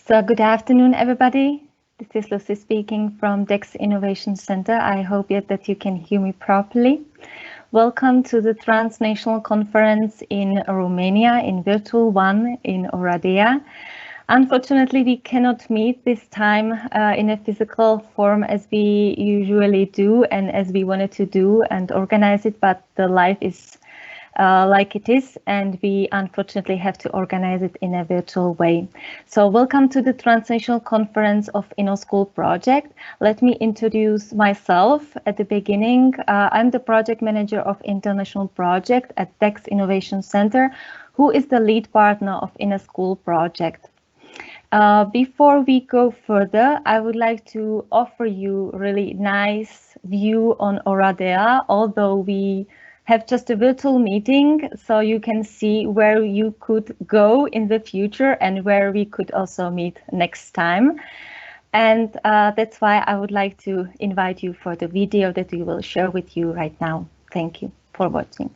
So good afternoon, everybody. This is Lucy speaking from DEX Innovation Center. I hope that you can hear me properly. Welcome to the Transnational Conference in Romania, in Virtual One in Oradea. Unfortunately, we cannot meet this time in a physical form as we usually do and as we wanted to do and organize it, but the life is like it is, and we unfortunately have to organize it in a virtual way. So welcome to the Transnational Conference of InnoSchool project. Let me introduce myself at the beginning. I'm the project manager of International Project at DEX Innovation Center, who is the lead partner of InnoSchool project. Before we go further, I would like to offer you a really nice view on Oradea, although we have just a virtual meeting, so you can see where you could go in the future and where we could also meet next time. And that's why I would like to invite you for the video that we will share with you right now. Thank you for watching.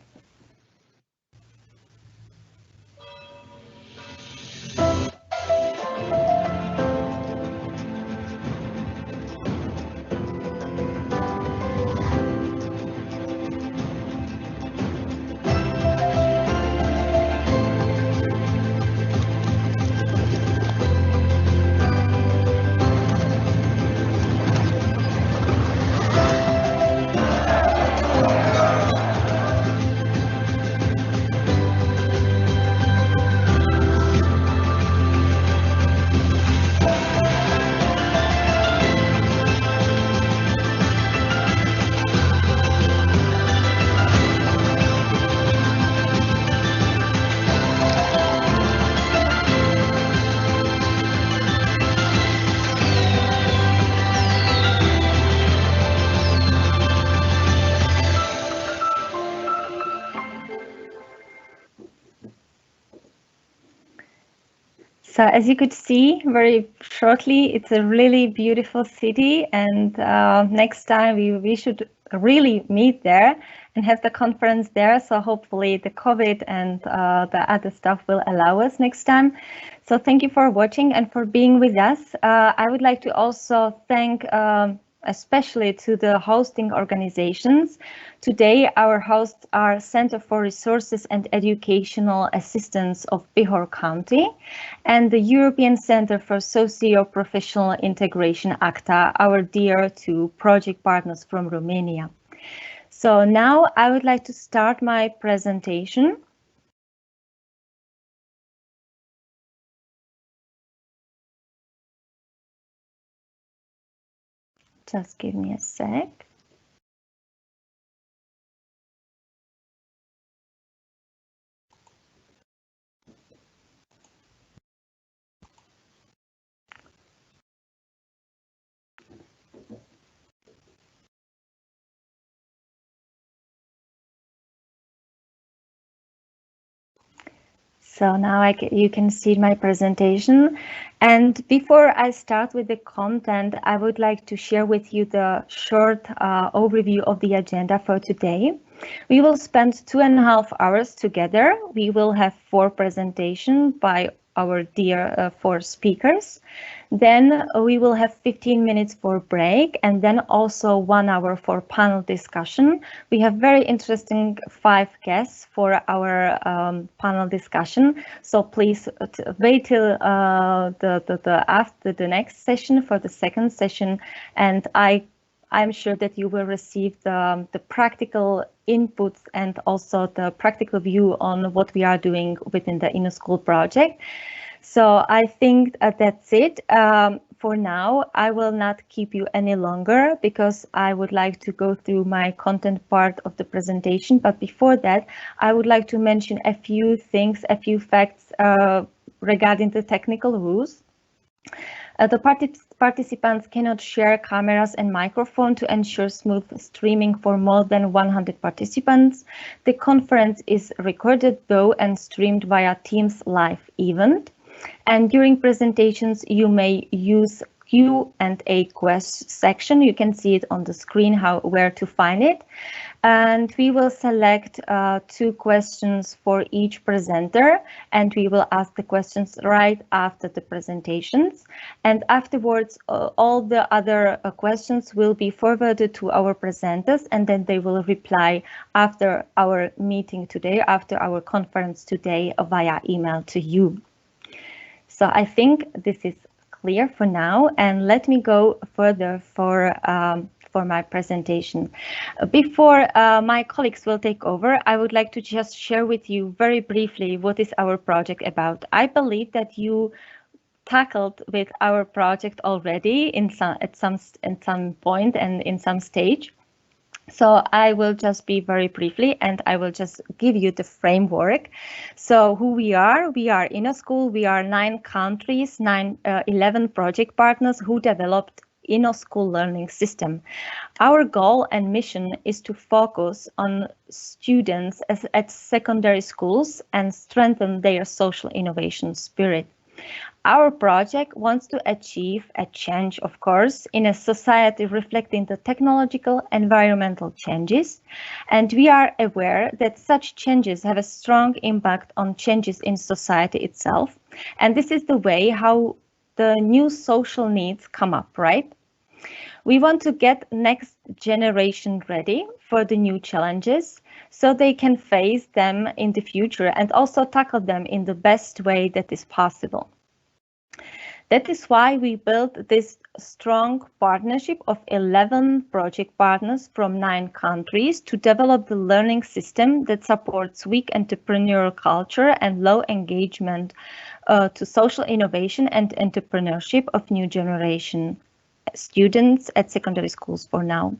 So as you could see very shortly, it's a really beautiful city, and next time we should really meet there and have the conference there. So hopefully the COVID and the other stuff will allow us next time. So thank you for watching and for being with us. I would like to also thank especially to the hosting organizations. Today, our hosts are Center for Resources and Educational Assistance of Bihor County and the European Center for Socio-Professional Integration, ACTA, our dear two project partners from Romania. So now I would like to start my presentation. Just give me a sec. So now you can see my presentation. And before I start with the content, I would like to share with you the short overview of the agenda for today. We will spend 2.5 hours together. We will have 4 presentations by our dear 4 speakers. Then we will have 15 minutes for break and then also 1 hour for panel discussion. We have very interesting 5 guests for our panel discussion. So please wait till after the next session for the second session, and I'm sure that you will receive the practical inputs and also the practical view on what we are doing within the InnoSchool project. So I think that's it. For now, I will not keep you any longer because I would like to go through my content part of the presentation. But before that, I would like to mention a few things, a few facts regarding the technical rules. The participants cannot share cameras and microphone to ensure smooth streaming for more than 100 participants. The conference is recorded though and streamed via Teams live event. And during presentations, you may use Q&A section. You can see it on the screen where to find it. And we will select 2 questions for each presenter, and we will ask the questions right after the presentations. And afterwards, all the other questions will be forwarded to our presenters, and then they will reply after our meeting today, after our conference today, via email to you. So I think this is clear for now, and let me go further for my presentation. Before my colleagues will take over, I would like to just share with you very briefly what is our project about. I believe that you tackled with our project already at some point and in some stage. So I will just be very briefly, and I will just give you the framework. So who we are InnoSchool. We are 9 countries, 11 project partners who developed InnoSchool learning system. Our goal and mission is to focus on students at secondary schools and strengthen their social innovation spirit. Our project wants to achieve a change, of course, in a society reflecting the technological environmental changes. And we are aware that such changes have a strong impact on changes in society itself. And this is the way how the new social needs come up, right? We want to get next generation ready for the new challenges so they can face them in the future and also tackle them in the best way that is possible. That is why we built this strong partnership of 11 project partners from 9 countries to develop the learning system that supports weak entrepreneurial culture and low engagement to social innovation and entrepreneurship of new generation students at secondary schools for now.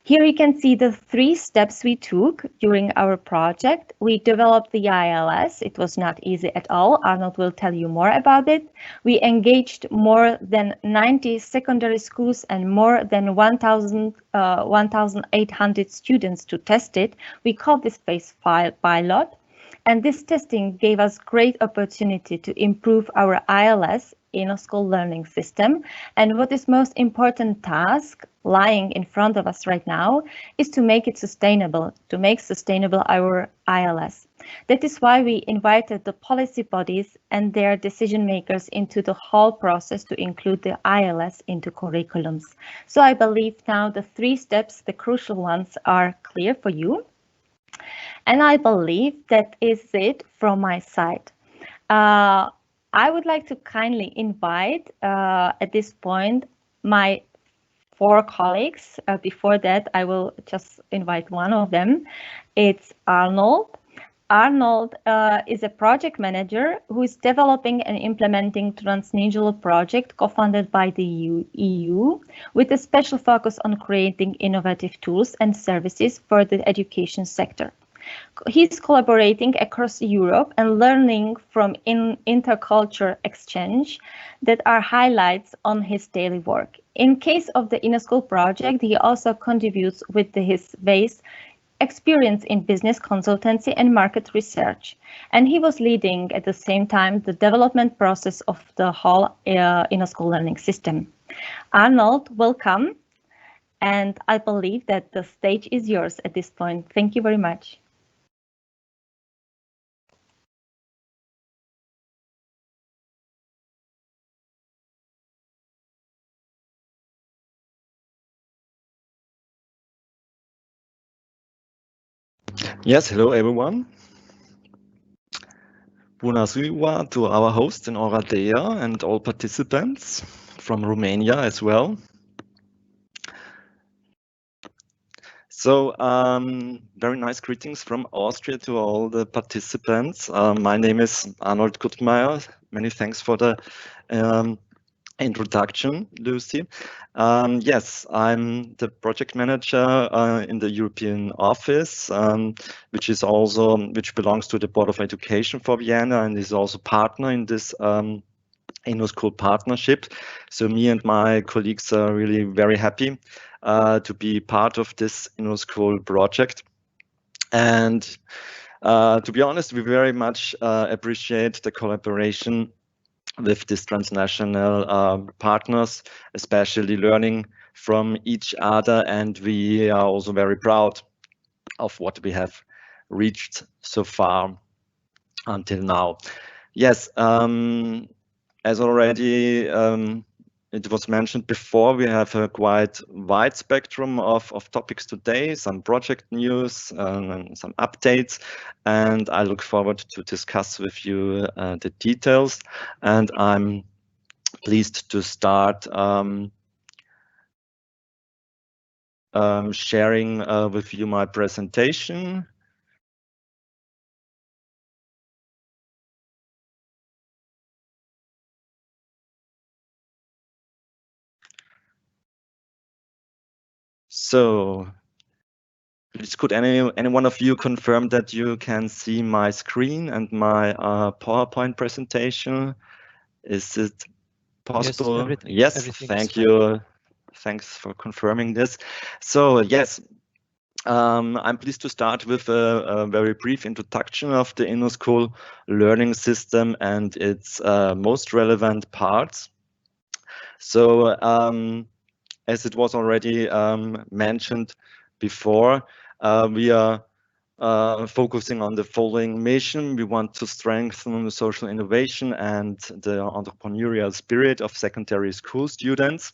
Here you can see the 3 steps we took during our project. We developed the ILS. It was not easy at all. Arnold will tell you more about it. We engaged more than 90 secondary schools and more than 1,800 students to test it. We called this phase pilot. And this testing gave us great opportunity to improve our ILS, InnoSchool learning system. And what is most important task lying in front of us right now is to make it sustainable, to make sustainable our ILS. That is why we invited the policy bodies and their decision makers into the whole process to include the ILS into curriculums. So I believe now the 3 steps, the crucial ones, are clear for you. And I believe that is it from my side. I would like to kindly invite at this point my 4 colleagues. Before that, I will just invite one of them. It's Arnold. Arnold is a project manager who is developing and implementing Transnational project co-funded by the EU with a special focus on creating innovative tools and services for the education sector. He's collaborating across Europe and learning from intercultural exchange that are highlights on his daily work. In case of the InnoSchool project, he also contributes with his vast experience in business consultancy and market research. And he was leading at the same time the development process of the whole InnoSchool learning system. Arnold, welcome. And I believe that the stage is yours at this point. Thank you very much. Yes, hello everyone. Bună ziua to our host in Oradea and all participants from Romania as well. So, very nice greetings from Austria to all the participants. My name is Arnold Guttmeier. Many thanks for the introduction, Lucy. Yes, I'm the project manager in the European office, which belongs to the Board of Education for Vienna and is also partner in this InnoSchool partnership. So me and my colleagues are really very happy to be part of this InnoSchool project. And to be honest, we very much appreciate the collaboration with these transnational partners, especially learning from each other. And we are also very proud of what we have reached so far until now. Yes, as already it was mentioned before, we have a quite wide spectrum of topics today, some project news and some updates, and I look forward to discuss with you the details. And I'm pleased to start sharing with you my presentation. So, please could any one of you confirm that you can see my screen and my PowerPoint presentation? Is it possible? Yes, Yes, everything thank is fine. you. Thanks for confirming this. So yes, I'm pleased to start with a very brief introduction of the InnoSchool learning system and its most relevant parts. So as it was already mentioned before, we are focusing on the following mission. We want to strengthen the social innovation and the entrepreneurial spirit of secondary school students.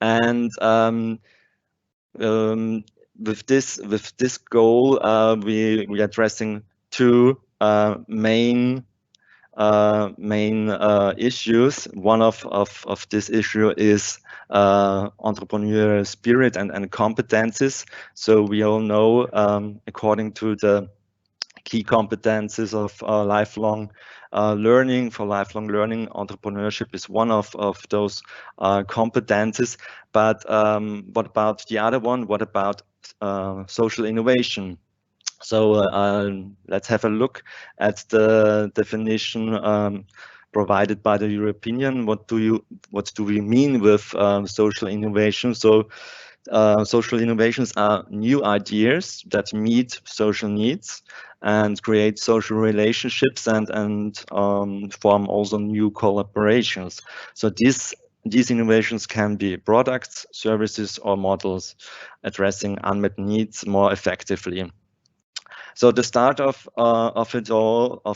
And with this goal, we are addressing two main issues. One of this issue is entrepreneurial spirit and competences. So we all know, according to the key competences of lifelong learning, for lifelong learning, entrepreneurship is one of those competences. But what about the other one? What about social innovation? So let's have a look at the definition provided by the European. What do we mean with social innovation? So social innovations are new ideas that meet social needs and create social relationships and form also new collaborations. So these innovations can be products, services, or models addressing unmet needs more effectively. So the start of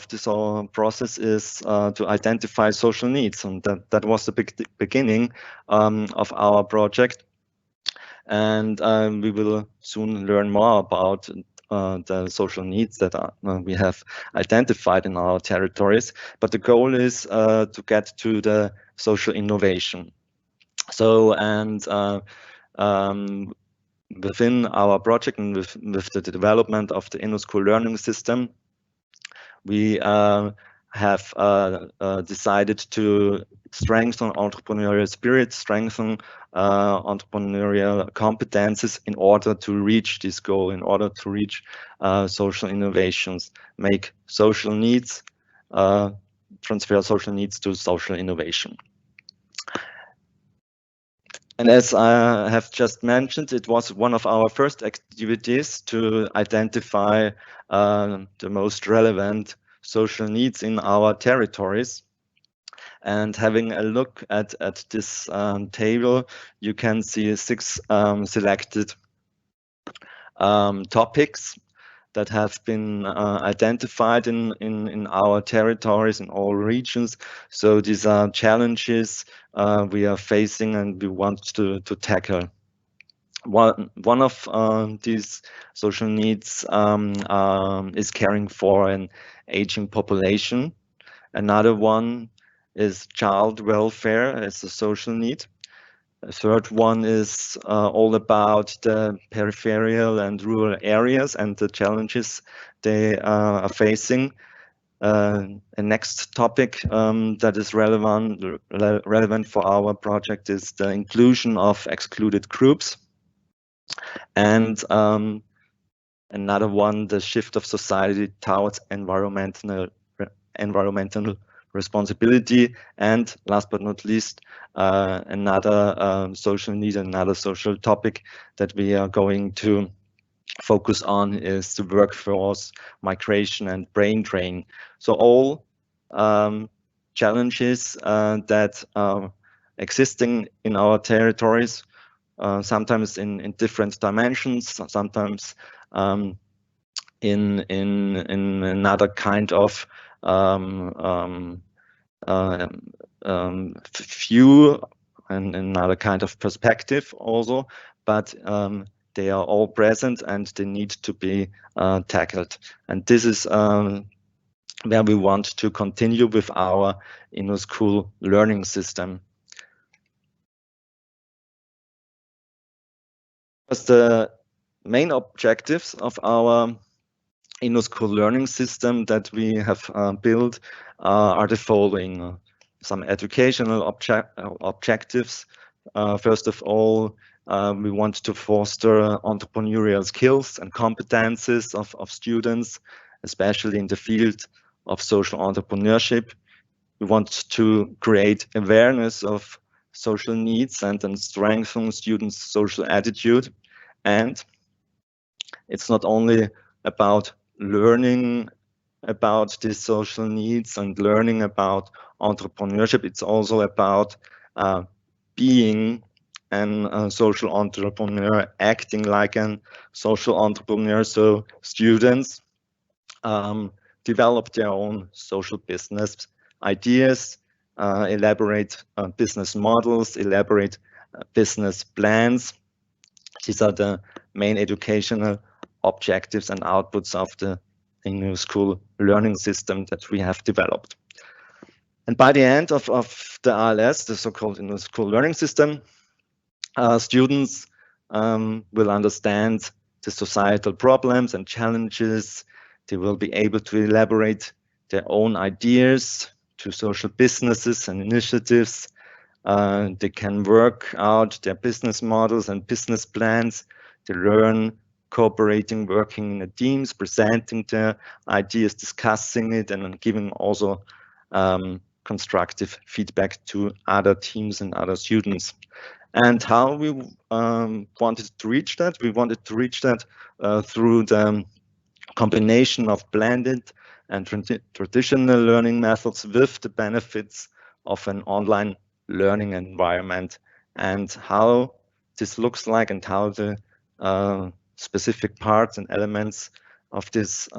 this whole process is to identify social needs, and that was the beginning of our project. And we will soon learn more about the social needs that we have identified in our territories. But the goal is to get to the social innovation. So within our project and with the development of the InnoSchool learning system, we have decided to strengthen entrepreneurial spirit, strengthen entrepreneurial competences in order to reach this goal, in order to reach social innovations, make social needs, transfer social needs to social innovation. And as I have just mentioned, it was one of our first activities to identify the most relevant social needs in our territories. And having a look at this table, you can see 6 selected topics that have been identified in our territories, in all regions. So these are challenges we are facing and we want to tackle. One of these social needs is caring for an aging population. Another one is child welfare as a social need. A third one is all about the peripheral and rural areas and the challenges they are facing. A next topic that is relevant for our project is the inclusion of excluded groups. And another one, the shift of society towards environmental responsibility. And last but not least, another social need, another social topic that we are going to focus on is the workforce migration and brain drain. So all challenges that are existing in our territories sometimes in different dimensions, sometimes in another kind of view and another kind of perspective also, but they are all present and they need to be tackled. And this is where we want to continue with our InnoSchool learning system. Because the main objectives of our InnoSchool learning system that we have built are the following. Some educational objectives. First of all, we want to foster entrepreneurial skills and competences of students, especially in the field of social entrepreneurship. We want to create awareness of social needs and then strengthen students' social attitude. And it's not only about learning about these social needs and learning about entrepreneurship, it's also about being a social entrepreneur, acting like a social entrepreneur. So students develop their own social business ideas, elaborate business models, elaborate business plans. These are the main educational objectives and outputs of the InnoSchool learning system that we have developed. And by the end of the ILS, the so-called InnoSchool learning system, students will understand the societal problems and challenges. They will be able to elaborate their own ideas to social businesses and initiatives. They can work out their business models and business plans. They learn cooperating, working in teams, presenting their ideas, discussing it, and giving also constructive feedback to other teams and other students. And how we wanted to reach that? We wanted to reach that through the combination of blended and traditional learning methods with the benefits of an online learning environment, and how this looks like and how the specific parts and elements of this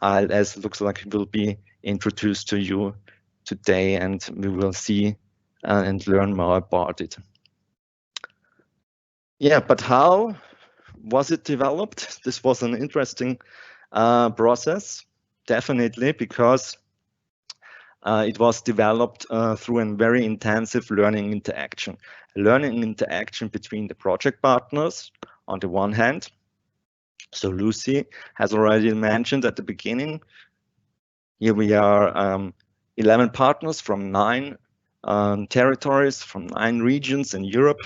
ILS looks like will be introduced to you today, and we will see and learn more about it. Yeah, but how was it developed? This was an interesting process, definitely, because it was developed through a very intensive learning interaction. Learning interaction between the project partners on the one hand. So Lucy has already mentioned at the beginning, here we are 11 partners from 9 territories, from 9 regions in Europe,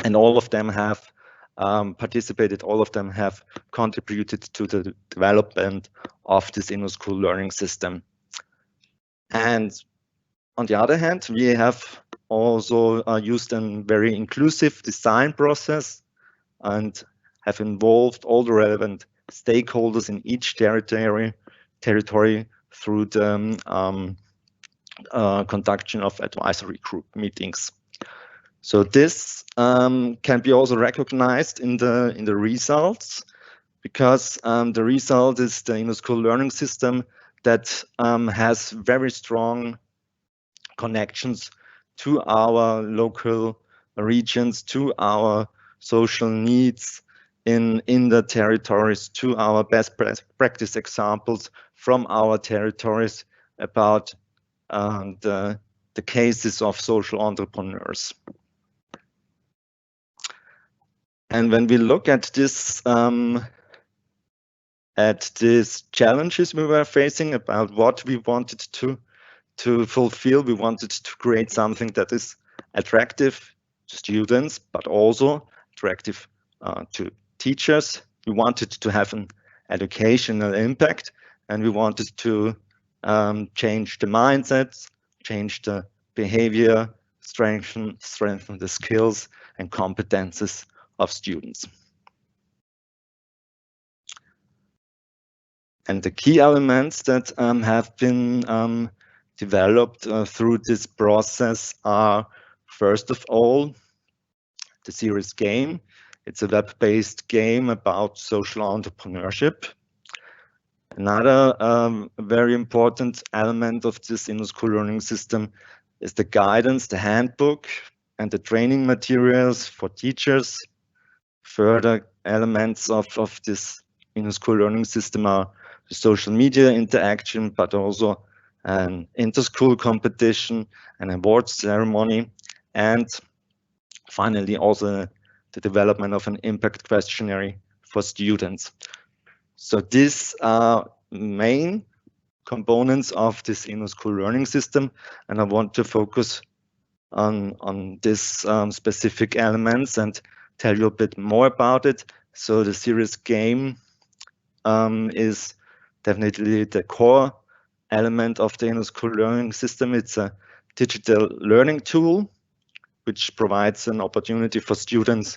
and all of them have participated, all of them have contributed to the development of this InnoSchool learning system. And on the other hand, we have also used a very inclusive design process and have involved all the relevant stakeholders in each territory through the conduction of advisory group meetings. So this can be also recognized in the results, because the result is the InnoSchool learning system that has very strong connections to our local regions, to our social needs in the territories, to our best practice examples from our territories about the cases of social entrepreneurs. And when we look at this, these challenges we were facing about what we wanted to fulfill, we wanted to create something that is attractive to students, but also attractive to teachers. We wanted to have an educational impact, and we wanted to change the mindsets, change the behavior, strengthen the skills and competences of students. And the key elements that have been developed through this process are, first of all, the Serious Game. It's a web-based game about social entrepreneurship. Another very important element of this InnoSchool learning system is the guidance, the handbook, and the training materials for teachers. Further elements of this InnoSchool learning system are the social media interaction, but also an inter-school competition, an awards ceremony, and finally also the development of an impact questionnaire for students. So these are main components of this InnoSchool learning system, and I want to focus on these specific elements and tell you a bit more about it. So the Serious Game is definitely the core element of the InnoSchool learning system. It's a digital learning tool which provides an opportunity for students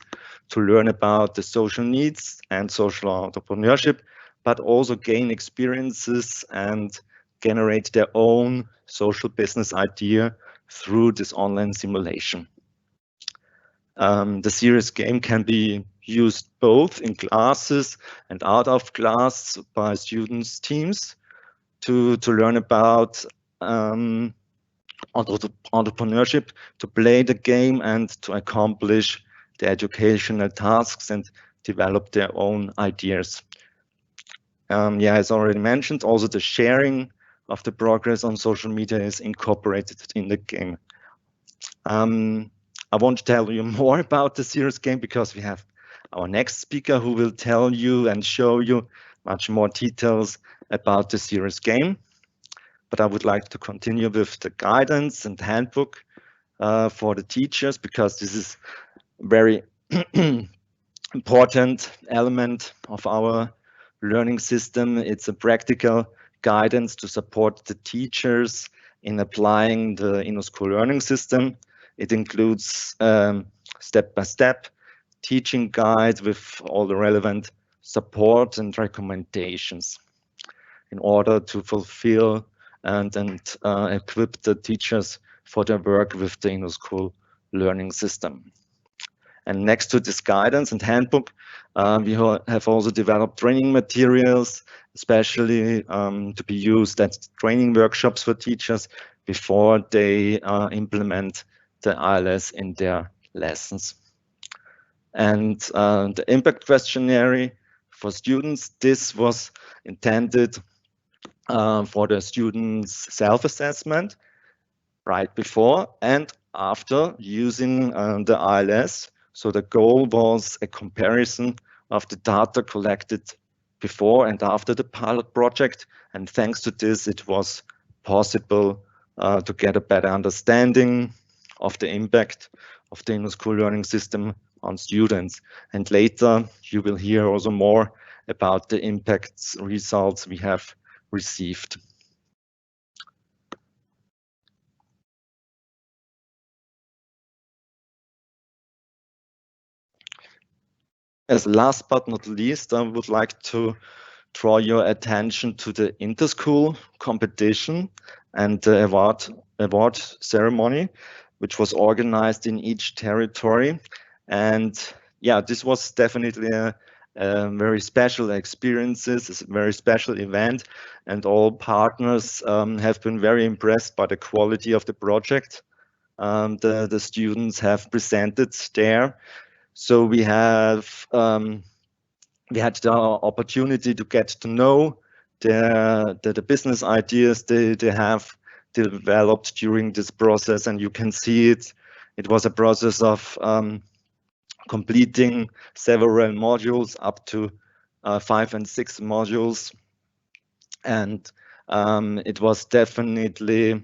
to learn about the social needs and social entrepreneurship, but also gain experiences and generate their own social business idea through this online simulation. The Serious Game can be used both in classes and out of class by students' teams to learn about entrepreneurship, to play the game and to accomplish the educational tasks and develop their own ideas. As already mentioned, also the sharing of the progress on social media is incorporated in the game. I won't tell you more about the Serious Game because we have our next speaker who will tell you and show you much more details about the Serious Game. But I would like to continue with the guidance and handbook for the teachers because this is a very important element of our learning system. It's a practical guidance to support the teachers in applying the InnoSchool learning system. It includes step-by-step teaching guides with all the relevant support and recommendations in order to fulfill and equip the teachers for their work with the InnoSchool learning system. And next to this guidance and handbook, we have also developed training materials, especially to be used at training workshops for teachers before they implement the ILS in their lessons. And the impact questionnaire for students, this was intended for the students' self-assessment right before and after using the ILS. So the goal was a comparison of the data collected before and after the pilot project. And thanks to this, it was possible to get a better understanding of the impact of the InnoSchool learning system on students. And later, you will hear also more about the impacts results we have received. As last but not least, I would like to draw your attention to the inter-school competition and the award ceremony, which was organized in each territory. And yeah, this was definitely a very special experience, a very special event, and all partners have been very impressed by the quality of the project the students have presented there. So we had the opportunity to get to know the business ideas they have developed during this process, and you can see it was a process of completing several modules, up to 5 and 6 modules, and it was definitely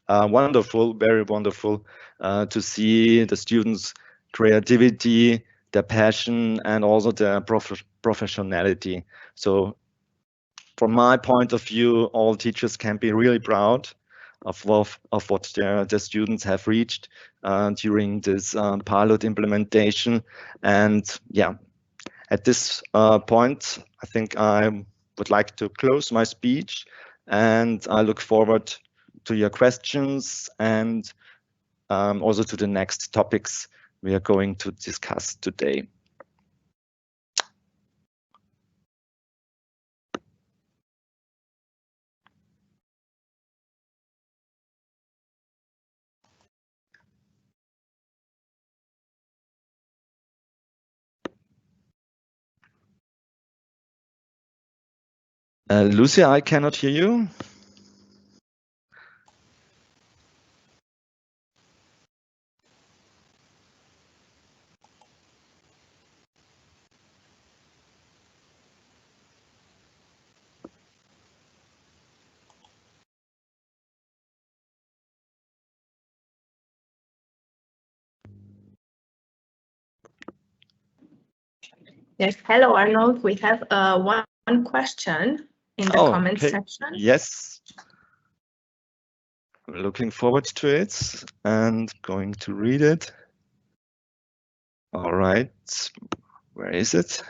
wonderful, very wonderful to see the students' creativity, their passion, and also their professionality. So from my point of view, all teachers can be really proud of what their students have reached during this pilot implementation. And yeah, at this point, I think I would like to close my speech, and I look forward to your questions and also to the next topics we are going to discuss today. Lucia, I cannot hear you. Yes, hello Arnold. We have one question in the comment section. Yes. Looking forward to it and going to read it. All right. Where is it?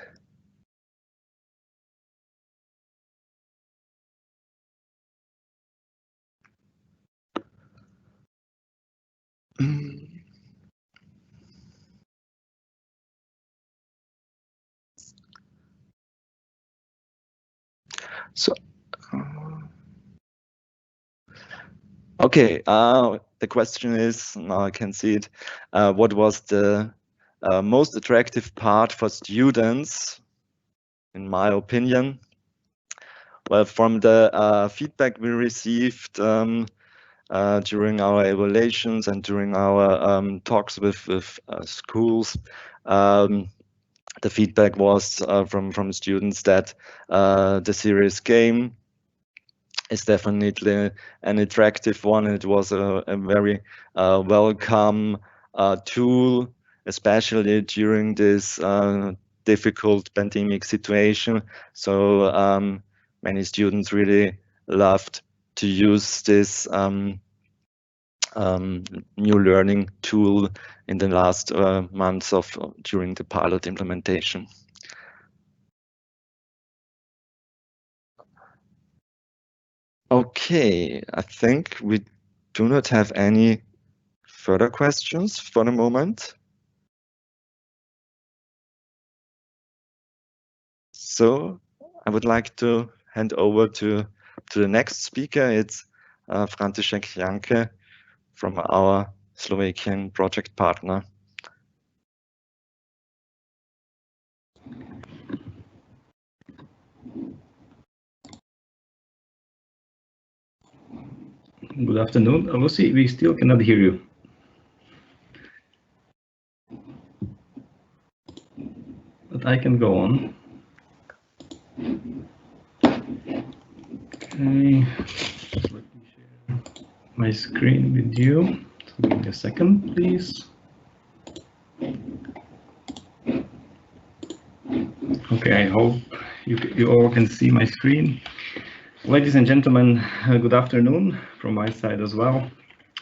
So, okay, the question is, now I can see it, what was the most attractive part for students, in my opinion? Well, from the feedback we received during our evaluations and during our talks with schools, the feedback was from students that the serious game is definitely an attractive one. It was a very welcome tool, especially during this difficult pandemic situation. So many students really loved to use this new learning tool in the last months during the pilot implementation. Okay, I think we do not have any further questions for the moment. So I would like to hand over to the next speaker. It's František Janke from our Slovakian project partner. Good afternoon. Lucy, we still cannot hear you. But I can go on. Okay, just let me share my screen with you. So give me a second, please. Okay, I hope you all can see my screen. Ladies and gentlemen, good afternoon from my side as well.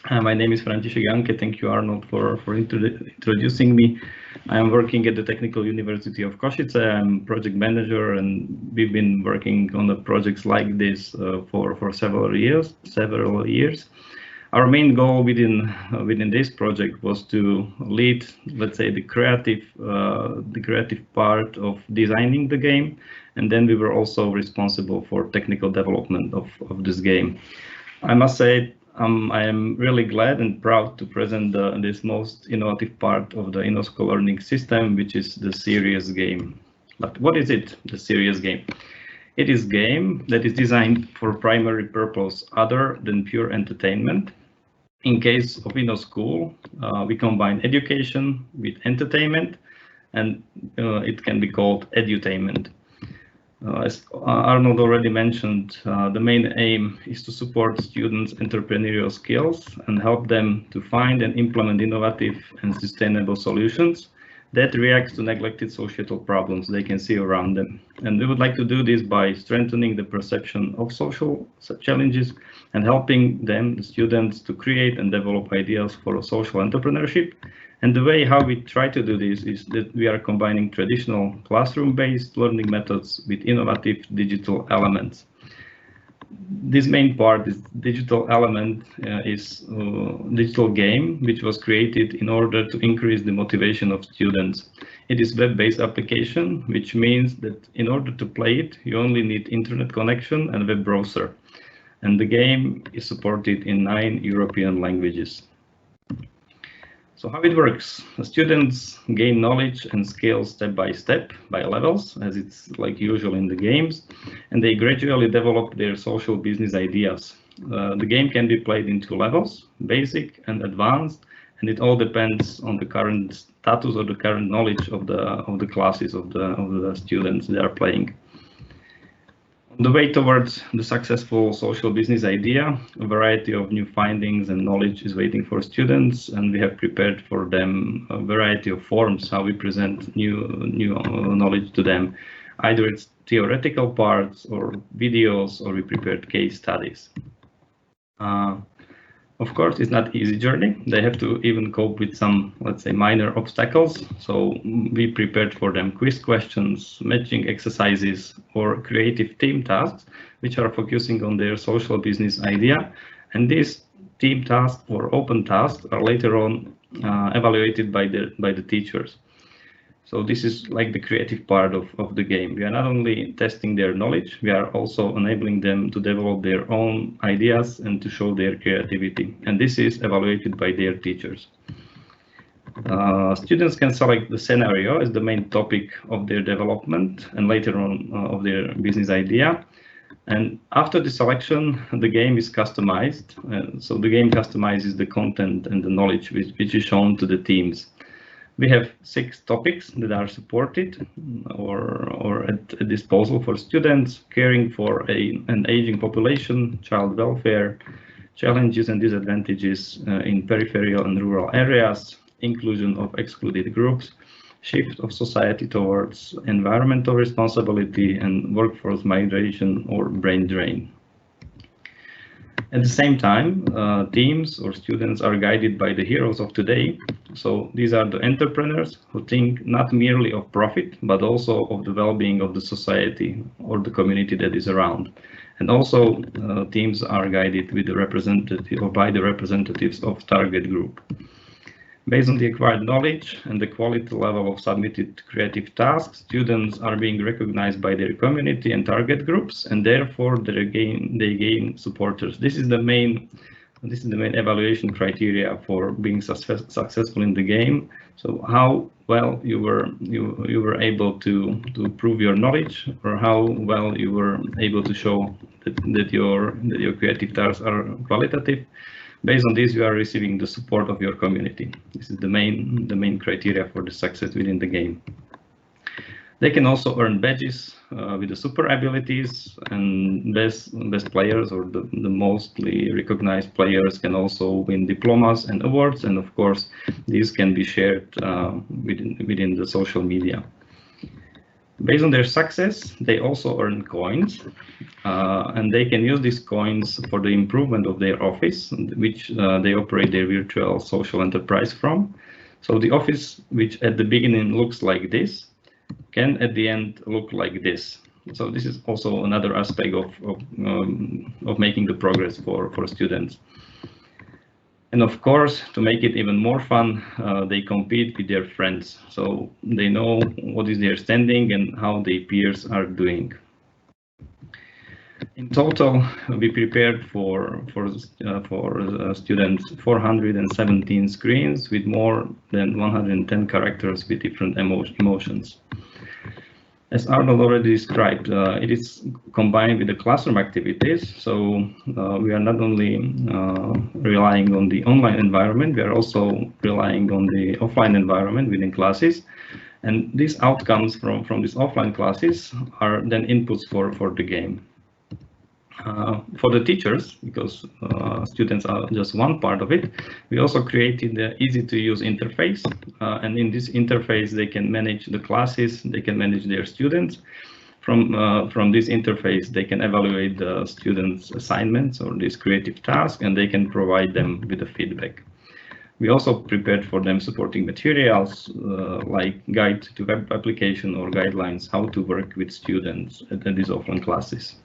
My name is František Janke. Thank you, Arnold, for introducing me. I am working at the Technical University of Košice. I'm project manager, and we've been working on the projects like this for several years. Our main goal within this project was to lead, let's say, the creative part of designing the game, and then we were also responsible for technical development of this game. I must say, I am really glad and proud to present this most innovative part of the InnoSchool learning system, which is the serious game. But what is it, the serious game? It is a game that is designed for primary purpose other than pure entertainment. In case of InnoSchool, we combine education with entertainment, and it can be called edutainment. As Arnold already mentioned, the main aim is to support students' entrepreneurial skills and help them to find and implement innovative and sustainable solutions that react to neglected societal problems they can see around them. And we would like to do this by strengthening the perception of social challenges and helping them, the students, to create and develop ideas for social entrepreneurship. And the way how we try to do this is that we are combining traditional classroom-based learning methods with innovative digital elements. this main part, this digital element, is digital game, which was created in order to increase the motivation of students. It is web-based application, which means that in order to play it, you only need internet connection and web browser. And the game is supported in 9 European languages. So how it works? The students gain knowledge and skills step by step, by levels, as it's like usual in the games, and they gradually develop their social business ideas. The game can be played in 2 levels, basic and advanced, and it all depends on the current status or the current knowledge of the classes of the students they are playing. On the way towards the successful social business idea, a variety of new findings and knowledge is waiting for students, and we have prepared for them a variety of forms how we present new knowledge to them. Either it's theoretical parts or videos, or we prepared case studies. Of course, it's not an easy journey. They have to even cope with some, let's say, minor obstacles. So we prepared for them quiz questions, matching exercises, or creative team tasks, which are focusing on their social business idea. And these team tasks or open tasks are later on evaluated by the teachers. So this is like the creative part of the game. We are not only testing their knowledge, we are also enabling them to develop their own ideas and to show their creativity. And this is evaluated by their teachers. Students can select the scenario as the main topic of their development and later on of their business idea. And after the selection, the game is customized. So the game customizes the content and the knowledge which is shown to the teams. We have 6 topics that are supported or at disposal for students: caring for an aging population, child welfare, challenges and disadvantages in peripheral and rural areas, inclusion of excluded groups, shift of society towards environmental responsibility, and workforce migration or brain drain. At the same time, teams or students are guided by the heroes of today. So these are the entrepreneurs who think not merely of profit, but also of the well-being of the society or the community that is around. And also teams are guided with the representative or by the representatives of target group. Based on the acquired knowledge and the quality level of submitted creative tasks, students are being recognized by their community and target groups, and therefore they gain supporters. This is the main evaluation criteria for being successful in the game. So how well you were able to prove your knowledge, or how well you were able to show that your creative tasks are qualitative. Based on this, you are receiving the support of your community. This is the main criteria for the success within the game. They can also earn badges with the super abilities, and best players or the mostly recognized players can also win diplomas and awards, and of course these can be shared within the social media. Based on their success, they also earn coins, and they can use these coins for the improvement of their office, which they operate their virtual social enterprise from. So the office, which at the beginning looks like this, can at the end look like this. So this is also another aspect of making the progress for students. And of course, to make it even more fun, they compete with their friends. So they know what is their standing and how their peers are doing. In total, we prepared for students 417 screens with more than 110 characters with different emotions. As Arnold already described, it is combined with the classroom activities. So we are not only relying on the online environment, we are also relying on the offline environment within classes. And these outcomes from these offline classes are then inputs for the game. For the teachers, because students are just one part of it, we also created the easy-to-use interface. And in this interface, they can manage the classes, they can manage their students. From this interface, they can evaluate the students' assignments or these creative tasks, and they can provide them with the feedback. We also prepared for them supporting materials like guide to web application or guidelines how to work with students at these offline classes.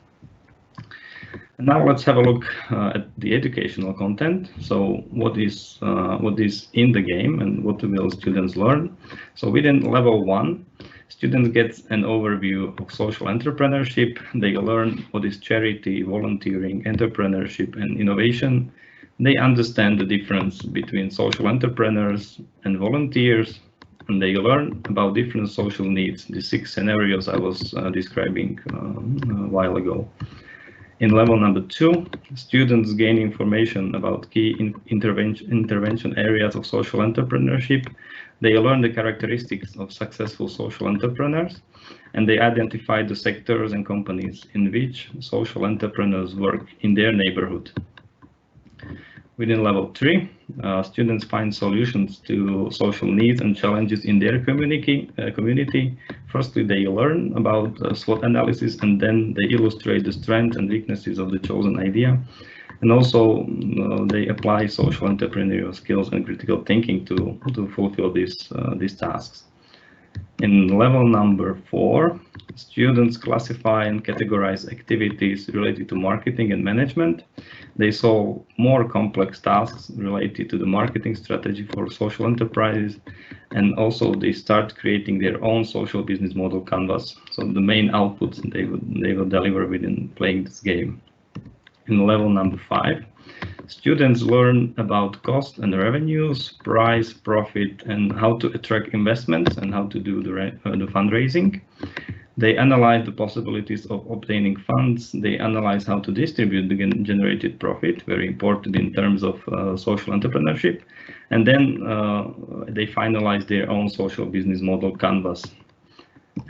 Now let's have a look at the educational content. So what is in the game and what will students learn? So within level 1, students get an overview of social entrepreneurship. They learn what is charity, volunteering, entrepreneurship, and innovation. They understand the difference between social entrepreneurs and volunteers, and they learn about different social needs, the 6 scenarios I was describing a while ago. In level number 2, students gain information about key intervention areas of social entrepreneurship. They learn the characteristics of successful social entrepreneurs, and they identify the sectors and companies in which social entrepreneurs work in their neighborhood. Within level 3, students find solutions to social needs and challenges in their community. Firstly, they learn about SWOT analysis, and then they illustrate the strengths and weaknesses of the chosen idea. And also, they apply social entrepreneurial skills and critical thinking to fulfill these tasks. In level number 4, students classify and categorize activities related to marketing and management. They solve more complex tasks related to the marketing strategy for social enterprises, and also they start creating their own social business model canvas. So the main outputs they will deliver within playing this game. In level number 5, students learn about cost and revenues, price, profit, and how to attract investments and how to do the fundraising. They analyze the possibilities of obtaining funds. They analyze how to distribute the generated profit, very important in terms of social entrepreneurship. And then they finalize their own social business model canvas.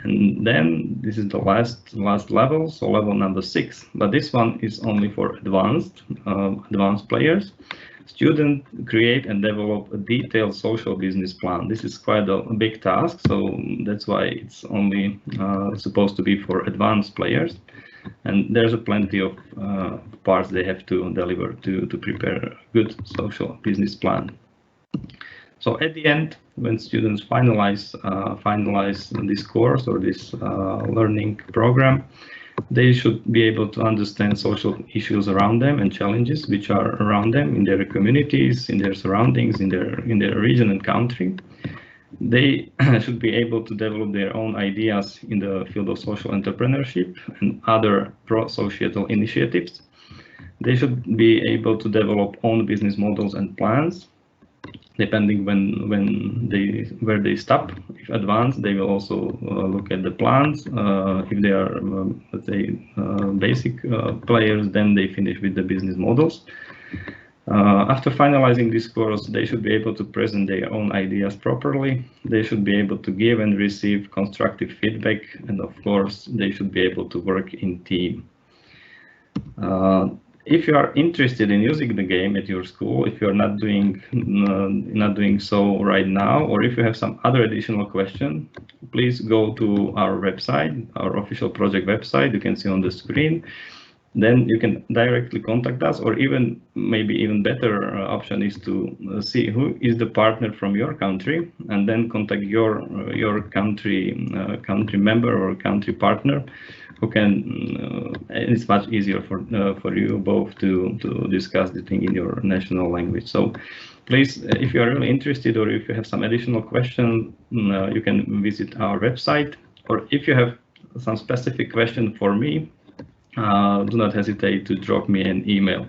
And then this is the last level, so level number 6, but this one is only for advanced players. Students create and develop a detailed social business plan. This is quite a big task, so that's why it's only supposed to be for advanced players. And there's plenty of parts they have to deliver to prepare a good social business plan. So at the end, when students finalize this course or this learning program, they should be able to understand social issues around them and challenges which are around them in their communities, in their surroundings, in their region and country. They should be able to develop their own ideas in the field of social entrepreneurship and other pro-societal initiatives. They should be able to develop own business models and plans, depending where they stop. If advanced, they will also look at the plans. If they are, let's say, basic players, then they finish with the business models. After finalizing this course, they should be able to present their own ideas properly. They should be able to give and receive constructive feedback, and of course, they should be able to work in team. If you are interested in using the game at your school, if you're not doing so right now, or if you have some other additional question, please go to our website, our official project website. You can see on the screen. Then you can directly contact us, or maybe even better option is to see who is the partner from your country, and then contact your country member or country partner, who can. It's much easier for you both to discuss the thing in your national language. So please, if you are really interested, or if you have some additional questions, you can visit our website, or if you have some specific question for me, do not hesitate to drop me an email.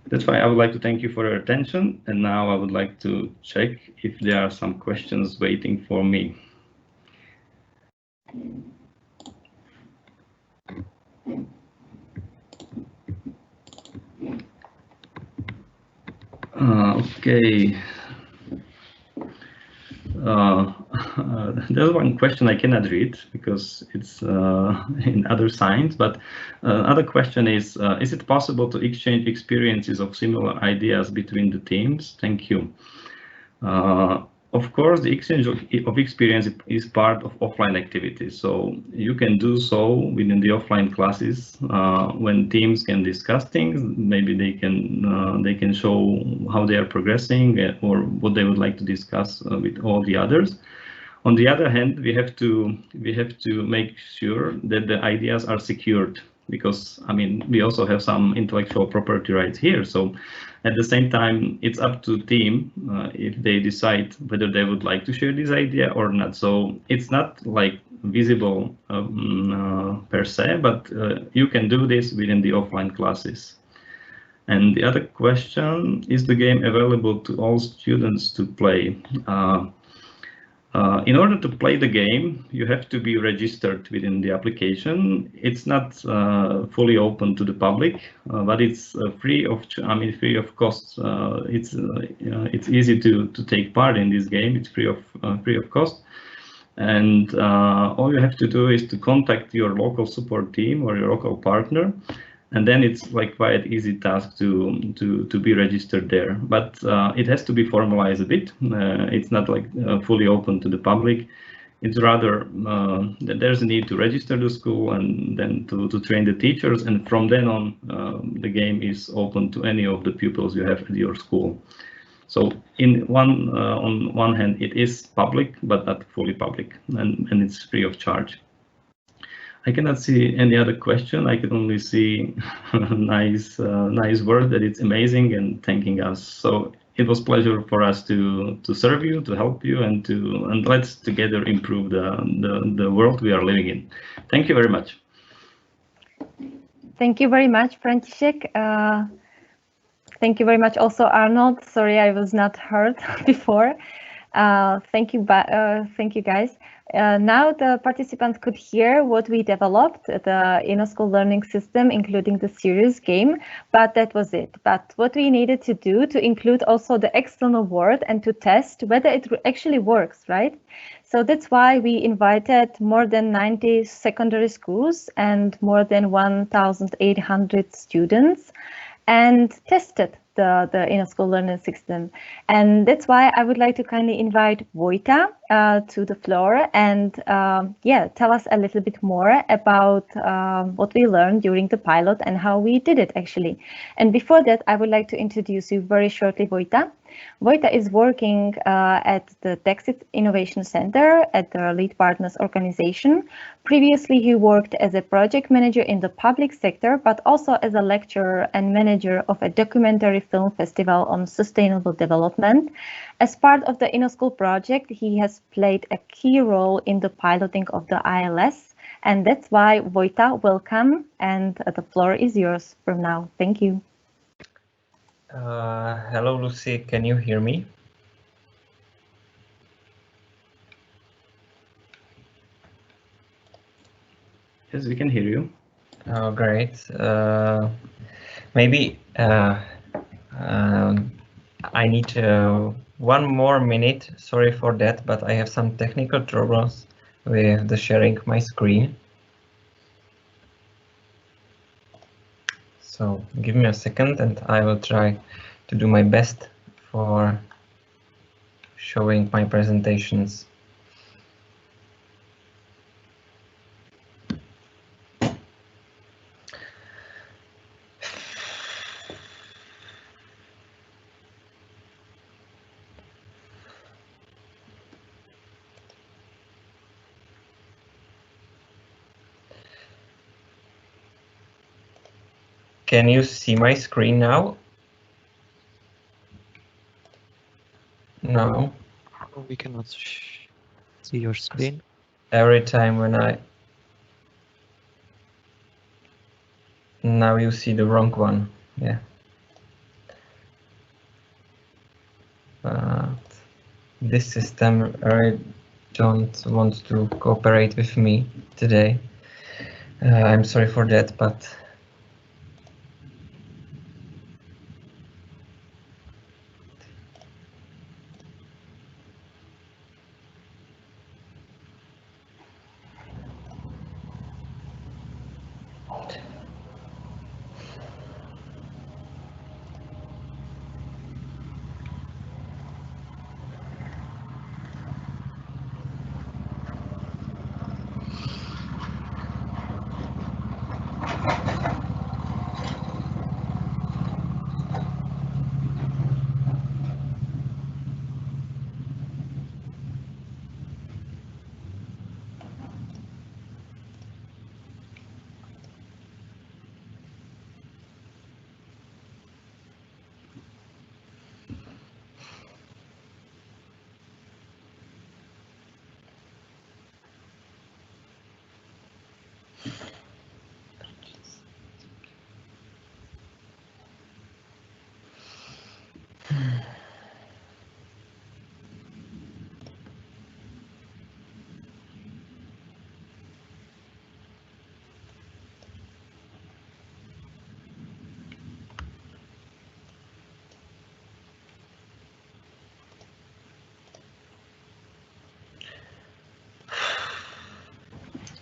That's why I would like to thank you for your attention, and now I would like to check if there are some questions waiting for me. Okay. There's one question I cannot read because it's in other signs, but other question is it possible to exchange experiences of similar ideas between the teams? Thank you. Of course, the exchange of experience is part of offline activities, so you can do so within the offline classes when teams can discuss things. Maybe they can show how they are progressing or what they would like to discuss with all the others. On the other hand, we have to make sure that the ideas are secured. because I mean we also have some intellectual property rights here. So at the same time, it's up to team if they decide whether they would like to share this idea or not. So it's not like visible per se, but you can do this within the offline classes. And the other question, is the game available to all students to play? In order to play the game, you have to be registered within the application. It's not fully open to the public, but it's free of cost. It's easy to take part in this game. It's free of cost. And all you have to do is to contact your local support team or your local partner, and then it's like quite easy task to be registered there. But it has to be formalized a bit. It's not like fully open to the public. It's rather that there's a need to register the school and then to train the teachers, and from then on the game is open to any of the pupils you have at your school. So on one hand, it is public, but not fully public, and it's free of charge. I cannot see any other question. I can only see nice word that it's amazing and thanking us. So it was pleasure for us to serve you, to help you, and let's together improve the world we are living in. Thank you very much. Thank you very much, František. Thank you very much also, Arnold. Sorry, I was not heard before. Thank you guys. Now the participants could hear what we developed, the InnoSchool learning system, including the serious game, but that was it. But what we needed to do to include also the external world and to test whether it actually works, right? So that's why we invited more than 90 secondary schools and more than 1,800 students and tested the InnoSchool learning system. And that's why I would like to kindly invite Vojta to the floor and tell us a little bit more about what we learned during the pilot and how we did it actually. And before that, I would like to introduce you very shortly, Vojta. Vojta is working at the Dexit Innovation Center at the Lead Partners organization. Previously, he worked as a project manager in the public sector, but also as a lecturer and manager of a documentary film festival on sustainable development. As part of the InnoSchool project, he has played a key role in the piloting of the ILS. And that's why, Vojta, welcome, and the floor is yours from now. Thank you. Hello, Lucy. Can you hear me? Yes, we can hear you. Oh, great. Maybe I need 1 more minute. Sorry for that, but I have some technical troubles with the sharing my screen. So give me a second and I will try to do my best for showing my presentations. Can you see my screen now? No. We cannot see your screen. Every time when I... Now you see the wrong one. Yeah. But this system really don't want to cooperate with me today. I'm sorry for that, but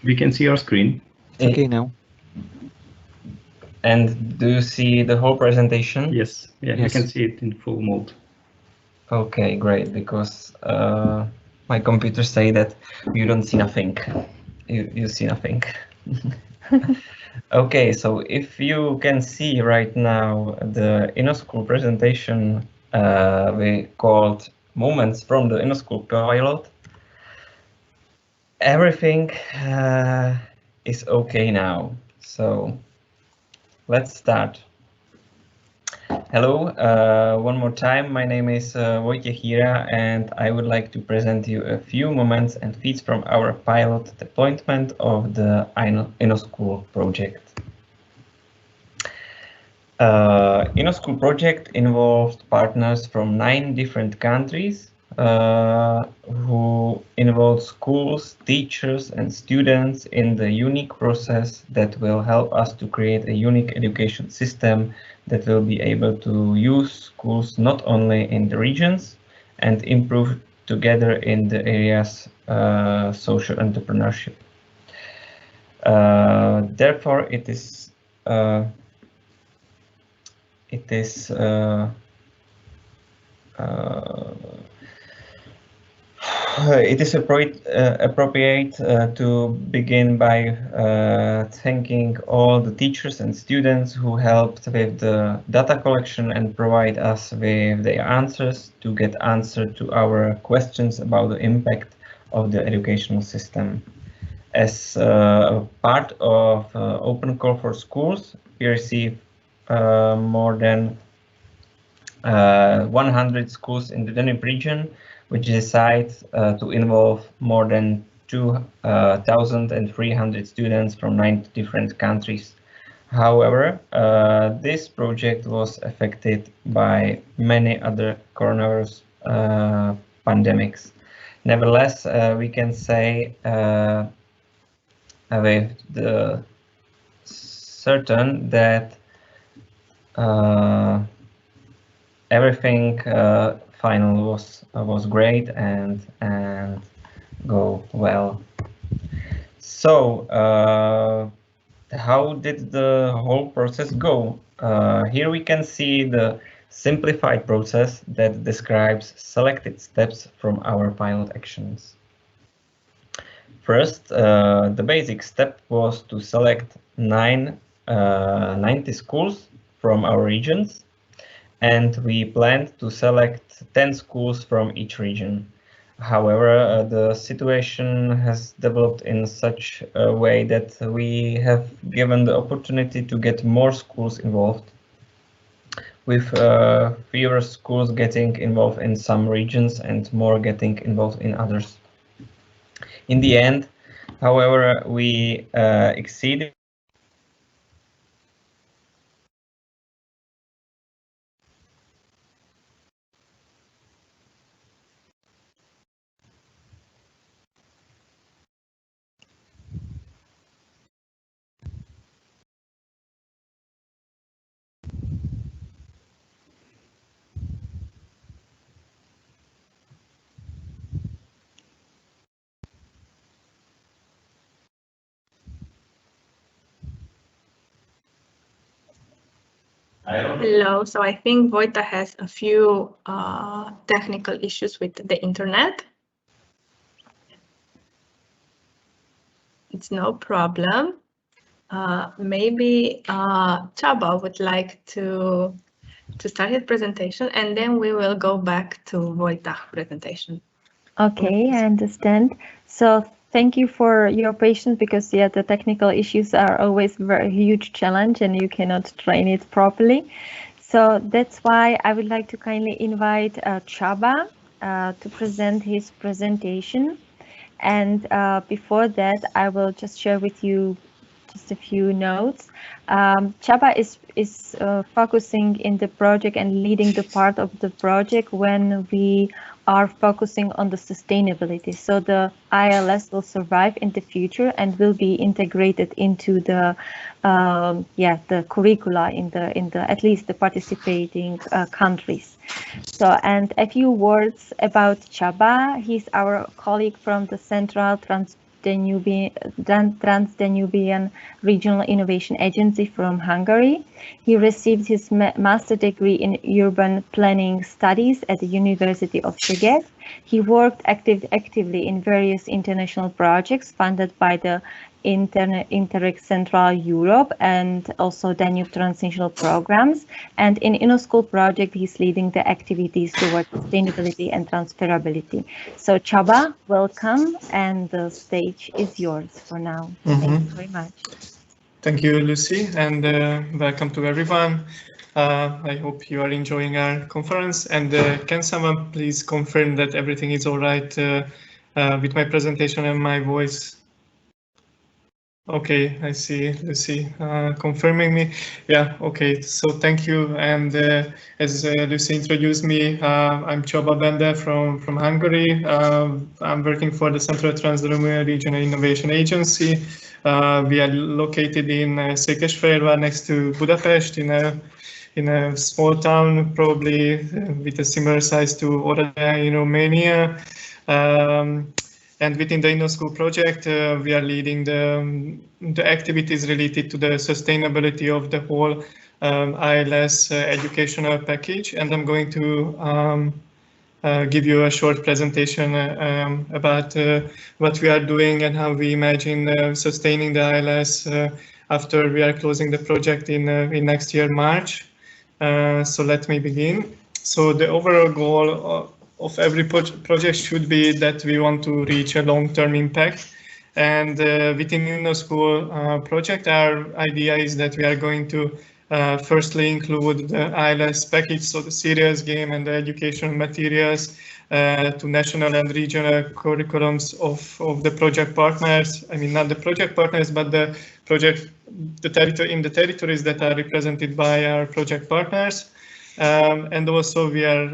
We can see your screen. It's okay now. And do you see the whole presentation? Yes, yeah, Yes. you can see it in full mode. Okay, great, because my computer say that you don't see nothing. You see nothing. Okay, so if you can see right now the InnoSchool presentation we called Moments from the InnoSchool Pilot, everything is okay now. So let's start. Hello, one more time. My name is Wojciech Hira, and I would like to present you a few moments and feeds from our pilot deployment of the InnoSchool project. InnoSchool project involved partners from 9 different countries who involve schools, teachers, and students in the unique process that will help us to create a unique education system that will be able to use schools not only in the regions and improve together in the areas social entrepreneurship. Therefore, it is appropriate to begin by thanking all the teachers and students who helped with the data collection and provide us with their answers to get answer to our questions about the impact of the educational system. As part of Open Call for Schools, we receive more than 100 schools in the Danube region, which decide to involve more than 2,300 students from 9 different countries. However, this project was affected by many other coronavirus pandemics. Nevertheless, we can say with the certain that everything final was great and go well. So how did the whole process go? Here we can see the simplified process that describes selected steps from our pilot actions. First, the basic step was to select 90 schools from our regions, and we planned to select 10 schools from each region. However, the situation has developed in such a way that we have given the opportunity to get more schools involved, with fewer schools getting involved in some regions and more getting involved in others. In the end, however, we exceeded Hello, so I think Vojta has a few technical issues with the internet. It's no problem. Maybe Csaba would like to start his presentation, and then we will go back to Vojta's presentation. Okay, I understand. So thank you for your patience, because yeah, the technical issues are always a very huge challenge and you cannot train it properly. So that's why I would like to kindly invite Csaba to present his presentation. And before that, I will just share with you just a few notes. Csaba is focusing in the project and leading the part of the project when we are focusing on the sustainability. So the ILS will survive in the future and will be integrated into the the curricula in the at least the participating countries. So, and a few words about Csaba. He's our colleague from the Central Transdanubian Regional Innovation Agency from Hungary. He received his master degree in urban planning studies at the University of Szeged. He worked actively in various international projects funded by the Interreg Central Europe and also Danube Transnational programs. And in InnoSchool project, he's leading the activities towards sustainability and transferability. So Csaba, welcome, and the stage is yours for now. Thank you very much. Thank you, Lucy, and welcome to everyone. I hope you are enjoying our conference. And can someone please confirm that everything is all right with my presentation and my voice? Okay, I see Lucy confirming me. Yeah, okay, so thank you. And as Lucy introduced me, I'm Csaba Bende from Hungary. I'm working for the Central Transnational Regional Innovation Agency. We are located in Székesfehérvár next to Budapest in a small town, probably with a similar size to Oradea in Romania. And within the InnoSchool project, we are leading the activities related to the sustainability of the whole ILS educational package. And I'm going to give you a short presentation about what we are doing and how we imagine sustaining the ILS after we are closing the project in next year, March. So let me begin. So the overall goal of every project should be that we want to reach a long-term impact. And within InnoSchool project, our idea is that we are going to firstly include the ILS package, so the serious game and the educational materials to national and regional curriculums of the project partners. I mean, not the project partners, but the territories that are represented by our project partners. And also we are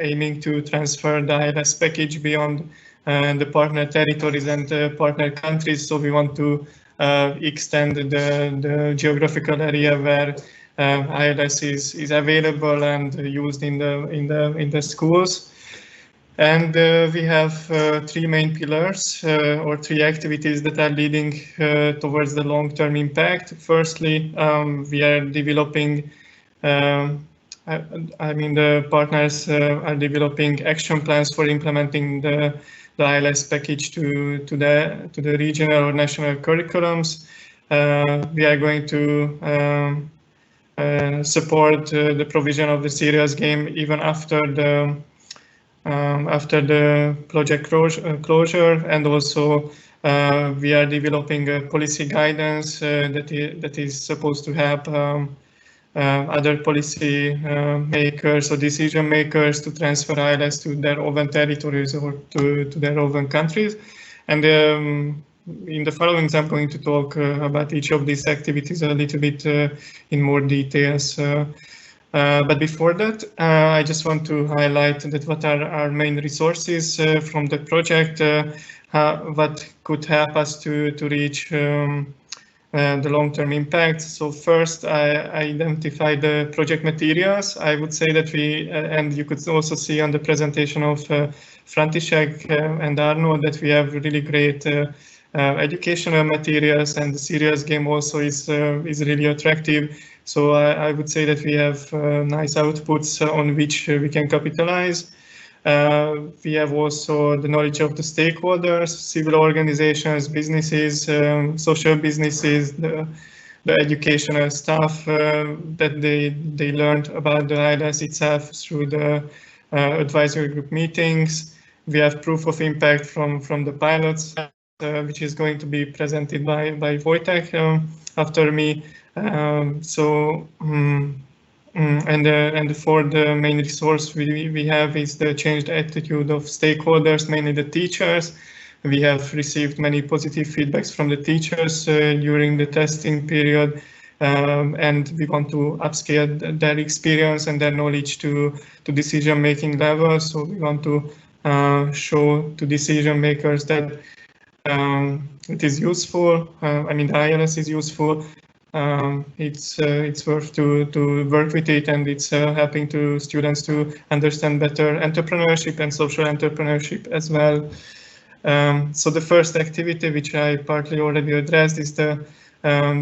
aiming to transfer the ILS package beyond the partner territories and partner countries. So we want to extend the geographical area where ILS is available and used in the schools. And we have three main pillars or three activities that are leading towards the long-term impact. Firstly, we are developing the partners are developing action plans for implementing the ILS package to the regional or national curriculums. We are going to support the provision of the serious game even after the project closure, and also we are developing a policy guidance that is supposed to help other policy makers or decision makers to transfer ILS to their own territories or to their own countries. And in the following, I'm going to talk about each of these activities a little bit in more details. But before that, I just want to highlight that what are our main resources from the project, what could help us to reach the long-term impact. So first, I identified the project materials. I would say that we, and you could also see on the presentation of František and Arno, that we have really great educational materials, and the serious game also is really attractive. So I would say that we have nice outputs on which we can capitalize. We have also the knowledge of the stakeholders, civil organizations, businesses, social businesses, the educational staff that they learned about the ILS itself through the advisory group meetings. We have proof of impact from the pilots, which is going to be presented by Wojtek after me. And the fourth main resource we have is the changed attitude of stakeholders, mainly the teachers, we have received many positive feedbacks from the teachers during the testing period, and we want to upscale their experience and their knowledge to decision-making level. So we want to show to decision makers that it is useful. I mean, the ILS is useful. It's worth to work with it, and it's helping to students to understand better entrepreneurship and social entrepreneurship as well. So the first activity, which I partly already addressed, is the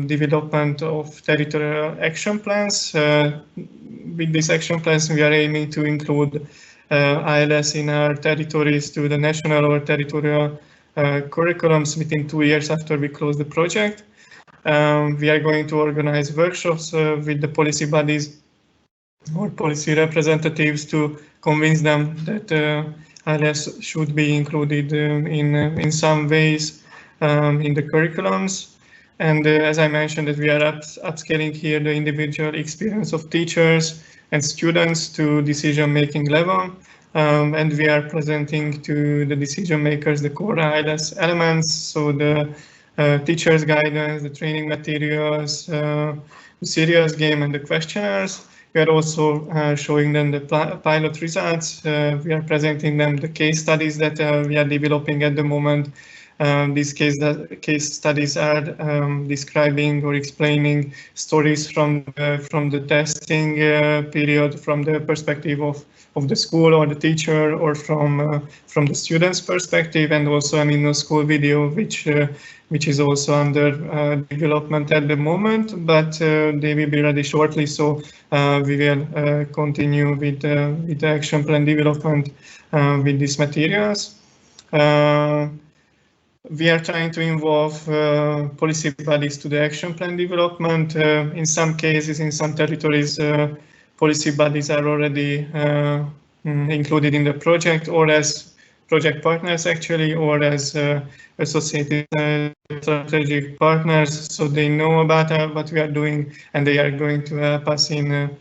development of territorial action plans. With these action plans, we are aiming to include ILS in our territories to the national or territorial curriculums within 2 years after we close the project. We are going to organize workshops with the policy bodies or policy representatives to convince them that ILS should be included in some ways in the curriculums. And as I mentioned, that we are upscaling here the individual experience of teachers and students to decision-making level. And we are presenting to the decision makers the core ILS elements, so the teacher's guidance, the training materials, the serious game, and the questionnaires. We are also showing them the pilot results. We are presenting them the case studies that we are developing at the moment. These case studies are describing or explaining stories from the testing period, from the perspective of the school or the teacher, or from the student's perspective, and also an InnoSchool video, which is also under development at the moment, but they will be ready shortly. So we will continue with the action plan development with these materials. We are trying to involve policy bodies to the action plan development. In some cases, in some territories, policy bodies are already included in the project, or as project partners actually, or as associated strategic partners. So they know about what we are doing, and they are going to help us in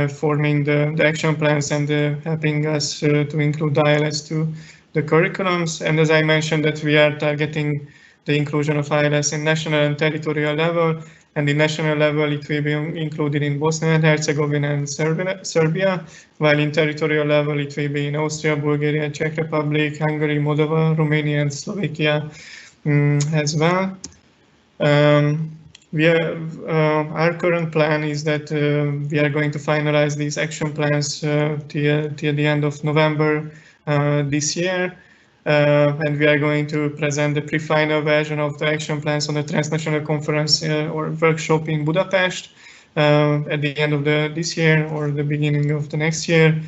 forming the action plans and helping us to include ILS to the curriculums. And as I mentioned, that we are targeting the inclusion of ILS in national and territorial level. And the national level, it will be included in Bosnia and Herzegovina and Serbia, while in territorial level, it will be in Austria, Bulgaria, Czech Republic, Hungary, Moldova, Romania, and Slovakia as well. Our current plan is that we are going to finalize these action plans till the end of November this year. And we are going to present the pre-final version of the action plans on the Transnational conference or workshop in Budapest at the end of this year or the beginning of the next year.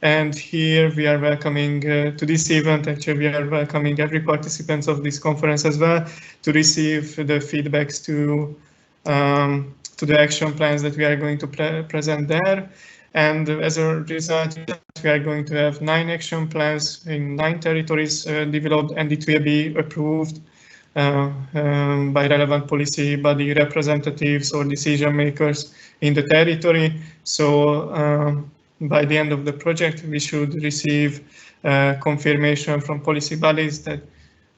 And here we are welcoming to this event, actually we are welcoming every participant of this conference as well to receive the feedbacks to the action plans that we are going to present there. And as a result, we are going to have 9 action plans in 9 territories developed, and it will be approved by relevant policy body representatives or decision makers in the territory. So by the end of the project, we should receive confirmation from policy bodies that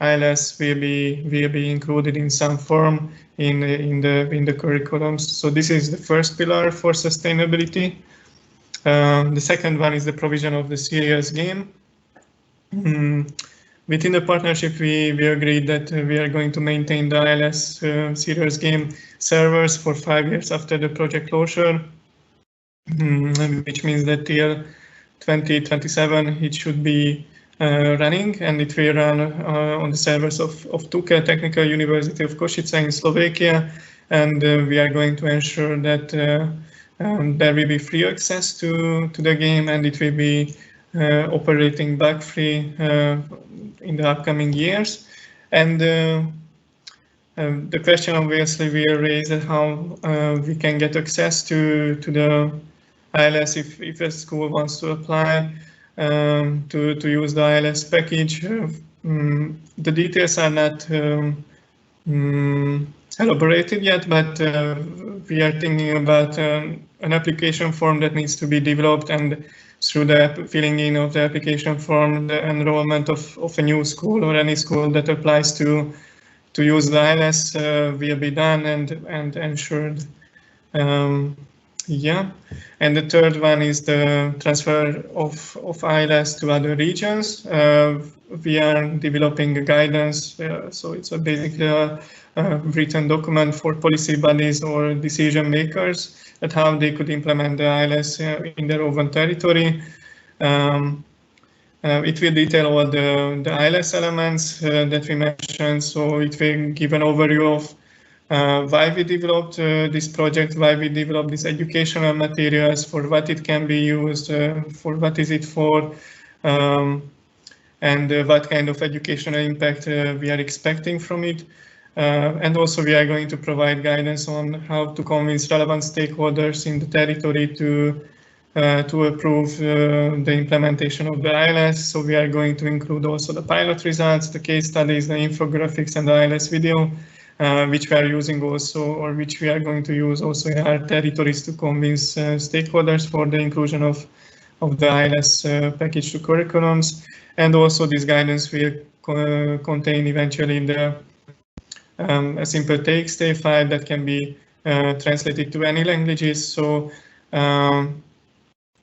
ILS will be included in some form in the curriculums. So this is the first pillar for sustainability. The second one is the provision of the serious game. Within the partnership, we agreed that we are going to maintain the ILS serious game servers for 5 years after the project closure, which means that till 2027 it should be running, and it will run on the servers of Tuke Technical University of Košice in Slovakia, and we are going to ensure that there will be free access to the game, and it will be operating bug-free in the upcoming years. And the question obviously will raise how we can get access to the ILS if a school wants to apply to use the ILS package. The details are not elaborated yet, but we are thinking about an application form that needs to be developed, and through the filling in of the application form, the enrollment of a new school or any school that applies to use the ILS will be done and ensured. Yeah, and the third one is the transfer of ILS to other regions. We are developing a guidance, so it's basically a written document for policy bodies or decision makers at how they could implement the ILS in their own territory. It will detail all the ILS elements that we mentioned, so it will give an overview of why we developed this project, why we developed these educational materials, for what it can be used, for what is it for, and what kind of educational impact we are expecting from it. And also we are going to provide guidance on how to convince relevant stakeholders in the territory to approve the implementation of the ILS. So we are going to include also the pilot results, the case studies, the infographics, and the ILS video, which we are using also, or which we are going to use also in our territories to convince stakeholders for the inclusion of the ILS package to curriculums. And also this guidance will contain eventually a simple TXT file that can be translated to any languages. So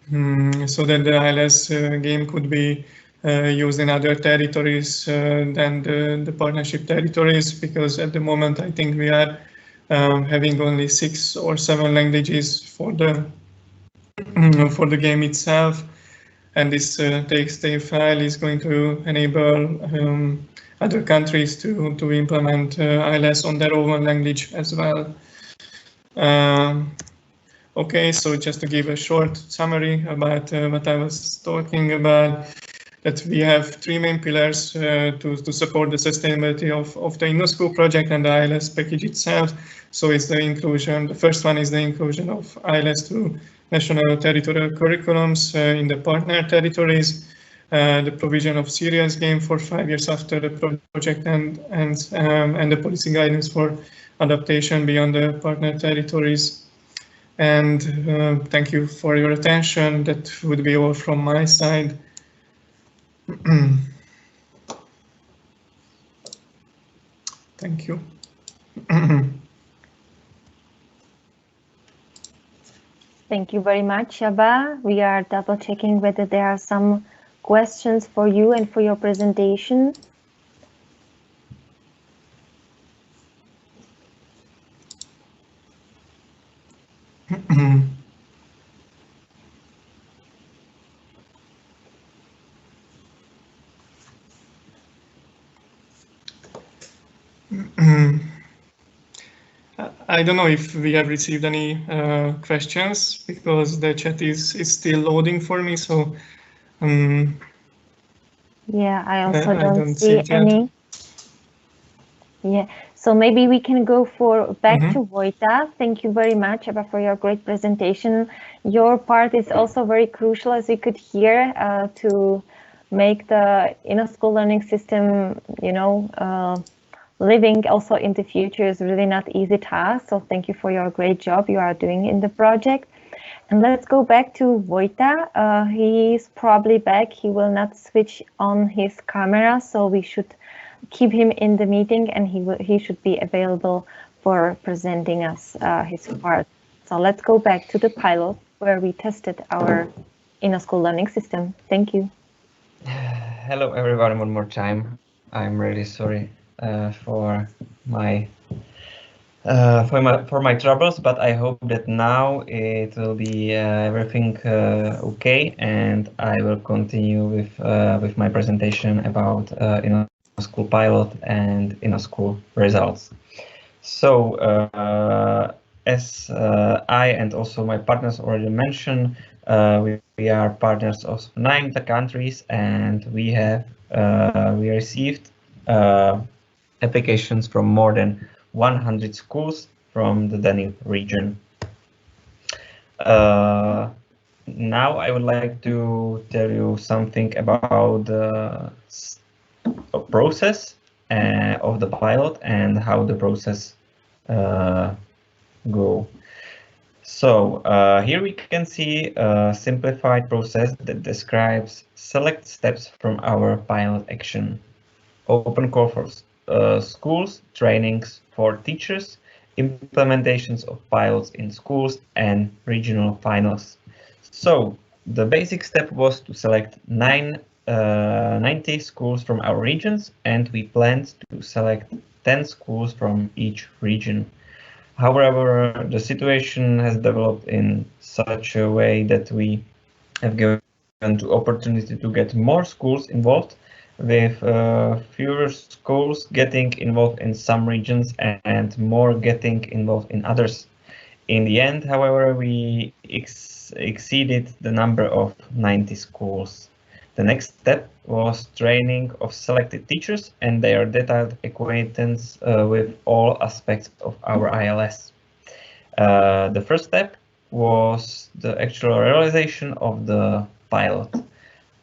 so that the ILS game could be used in other territories than the partnership territories, because at the moment I think we are having only 6 or 7 languages for the game itself, and this TXT file is going to enable other countries to implement ILS on their own language as well. Okay, so just to give a short summary about what I was talking about, that we have 3 main pillars to support the sustainability of the InnoSchool project and the ILS package itself. So it's the inclusion, the first one is the inclusion of ILS to national territorial curriculums in the partner territories, the provision of serious game for 5 years after the project and the policy guidance for adaptation beyond the partner territories. And thank you for your attention. That would be all from my side. Thank you. Thank you very much, Csaba. We are double checking whether there are some questions for you and for your presentation. I don't know if we have received any questions, because the chat is still loading for me. So yeah, I also I don't see it any. yet. Yeah, so maybe we can go back to Vojta. Thank you very much, Csaba, for your great presentation. Your part is also very crucial, as you could hear, to make the InnoSchool learning system, living also in the future is really not easy task. So thank you for your great job you are doing in the project. And let's go back to Vojta. He's probably back. He will not switch on his camera, so we should keep him in the meeting, and he should be available for presenting us his part. So let's go back to the pilot where we tested our InnoSchool learning system. Thank you. Hello everyone one more time. I'm really sorry for my troubles, but I hope that now it will be everything okay, and I will continue with my presentation about InnoSchool pilot and InnoSchool results. So as I and also my partners already mentioned, we are partners of 9 countries, and we received applications from more than 100 schools from the Danube region. Now I would like to tell you something about the process of the pilot and how the process go. So here we can see a simplified process that describes select steps from our pilot action. Open call for schools, trainings for teachers, implementations of pilots in schools, and regional finals. So the basic step was to select 90 schools from our regions, and we planned to select 10 schools from each region. However, the situation has developed in such a way that we have given the opportunity to get more schools involved, with fewer schools getting involved in some regions and more getting involved in others. In the end, however, we exceeded the number of 90 schools. The next step was training of selected teachers and their detailed acquaintance with all aspects of our ILS. The first step was the actual realization of the pilot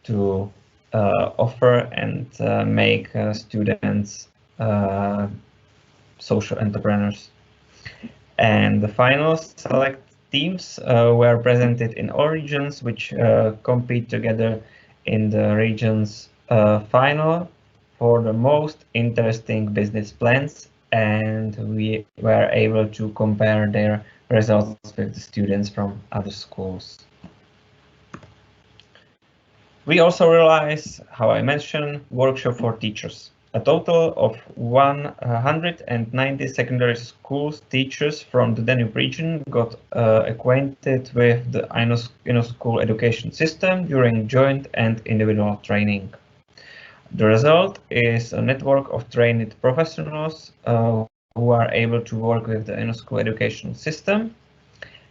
to offer and make students social entrepreneurs. And the final select teams were presented in all regions, which compete together in the region's final for the most interesting business plans, and we were able to compare their results with the students from other schools. We also realized, how I mentioned, workshop for teachers. A total of 190 secondary schools teachers from the Danube region got acquainted with the InnoSchool education system during joint and individual training. The result is a network of trained professionals who are able to work with the InnoSchool education system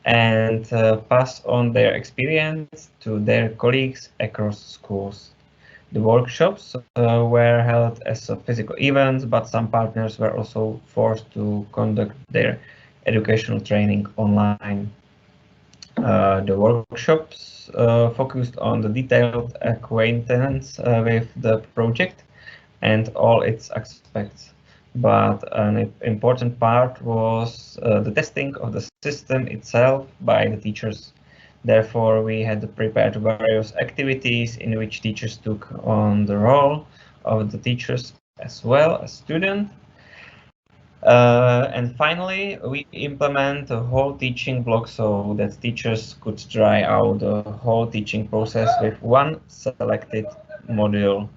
and pass on their experience to their colleagues across schools. The workshops were held as physical events, but some partners were also forced to conduct their educational training online. The workshops focused on the detailed acquaintance with the project and all its aspects. But an important part was the testing of the system itself by the teachers. Therefore, we had prepared various activities in which teachers took on the role of the teachers as well as students. And finally, we implement a whole teaching block so that teachers could try out the whole teaching process with one selected module.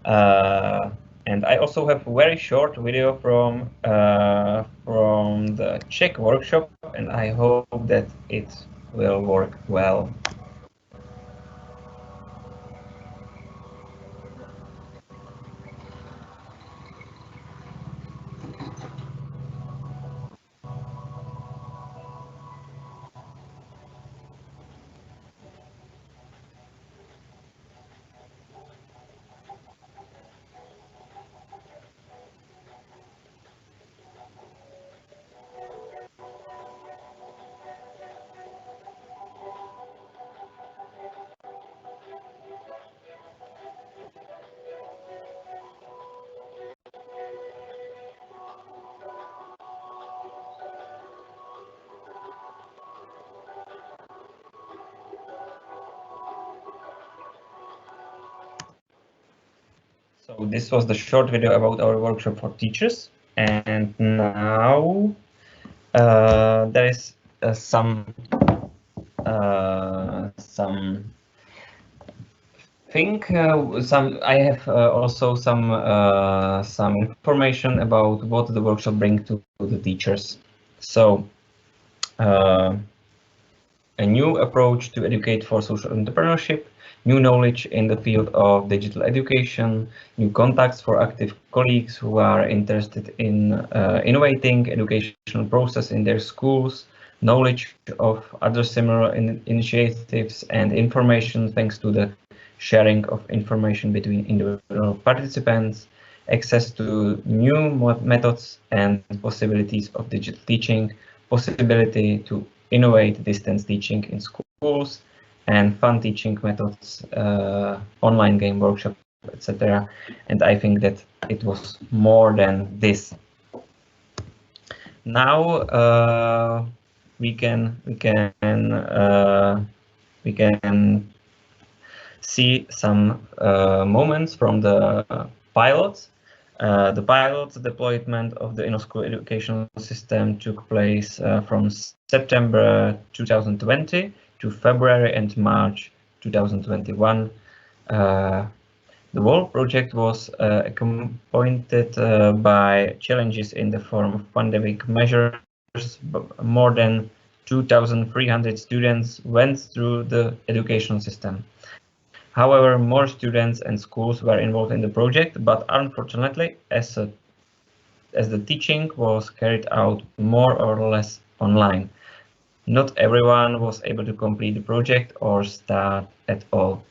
And I also have a very short video from the Czech workshop, and I hope that it will work well. So this was the short video about our workshop for teachers, and now there is some I have also some information about what the workshop brings to the teachers. So a new approach to educate for social entrepreneurship, new knowledge in the field of digital education, new contacts for active colleagues who are interested in innovating educational process in their schools, knowledge of other similar initiatives and information thanks to the sharing of information between individual participants, access to new methods and possibilities of digital teaching, possibility to innovate distance teaching in schools, and fun teaching methods, online game workshop, etc. And I think that it was more than this. Now we can see some moments from the pilots. The pilot deployment of the InnoSchool educational system took place from September 2020 to February and March 2021. The whole project was accompanied by challenges in the form of pandemic measures. More than 2,300 students went through the education system. However, more students and schools were involved in the project, but unfortunately, as the teaching was carried out more or less online, not everyone was able to complete the project or start at all.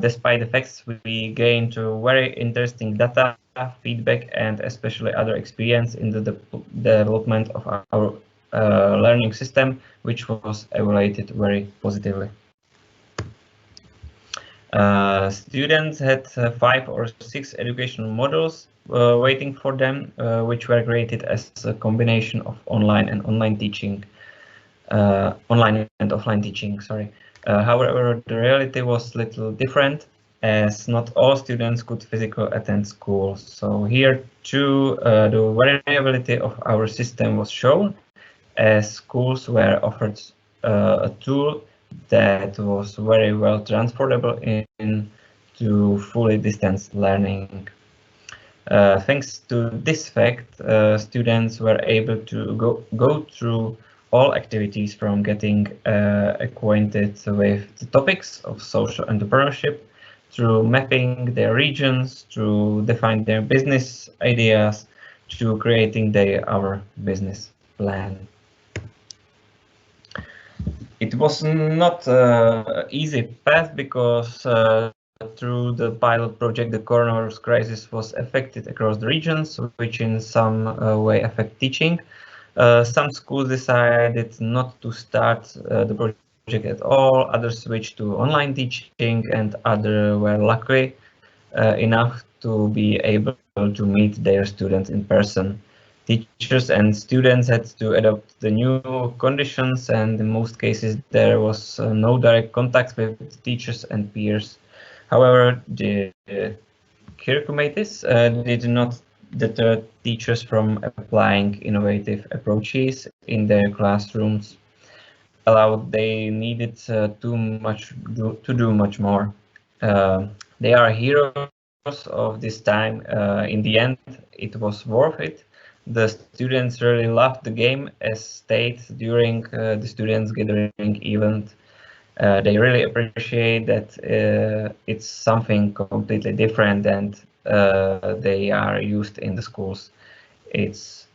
Despite the facts, we gained very interesting data, feedback, and especially other experience in the development of our learning system, which was evaluated very positively. Students had 5 or 6 educational models waiting for them, which were created as a combination of online and offline teaching. However, the reality was a little different, as not all students could physically attend school. So here too, the variability of our system was shown, as schools were offered a tool that was very well transferable into fully distance learning. Thanks to this fact, students were able to go through all activities, from getting acquainted with the topics of social entrepreneurship, through mapping their regions, to define their business ideas, to creating our business plan. It was not an easy path, because through the pilot project, the coronavirus crisis was affected across the regions, which in some way affect teaching. Some schools decided not to start the project at all, others switched to online teaching, and others were lucky enough to be able to meet their students in person. Teachers and students had to adapt the new conditions, and in most cases there was no direct contact with teachers and peers. However, the curriculum did not deter teachers from applying innovative approaches in their classrooms. Allowed they needed to do much more. They are heroes of this time. In the end, it was worth it. The students really loved the game, as stated during the students gathering event. They really appreciate that it's something completely different, and they are used in the schools. It's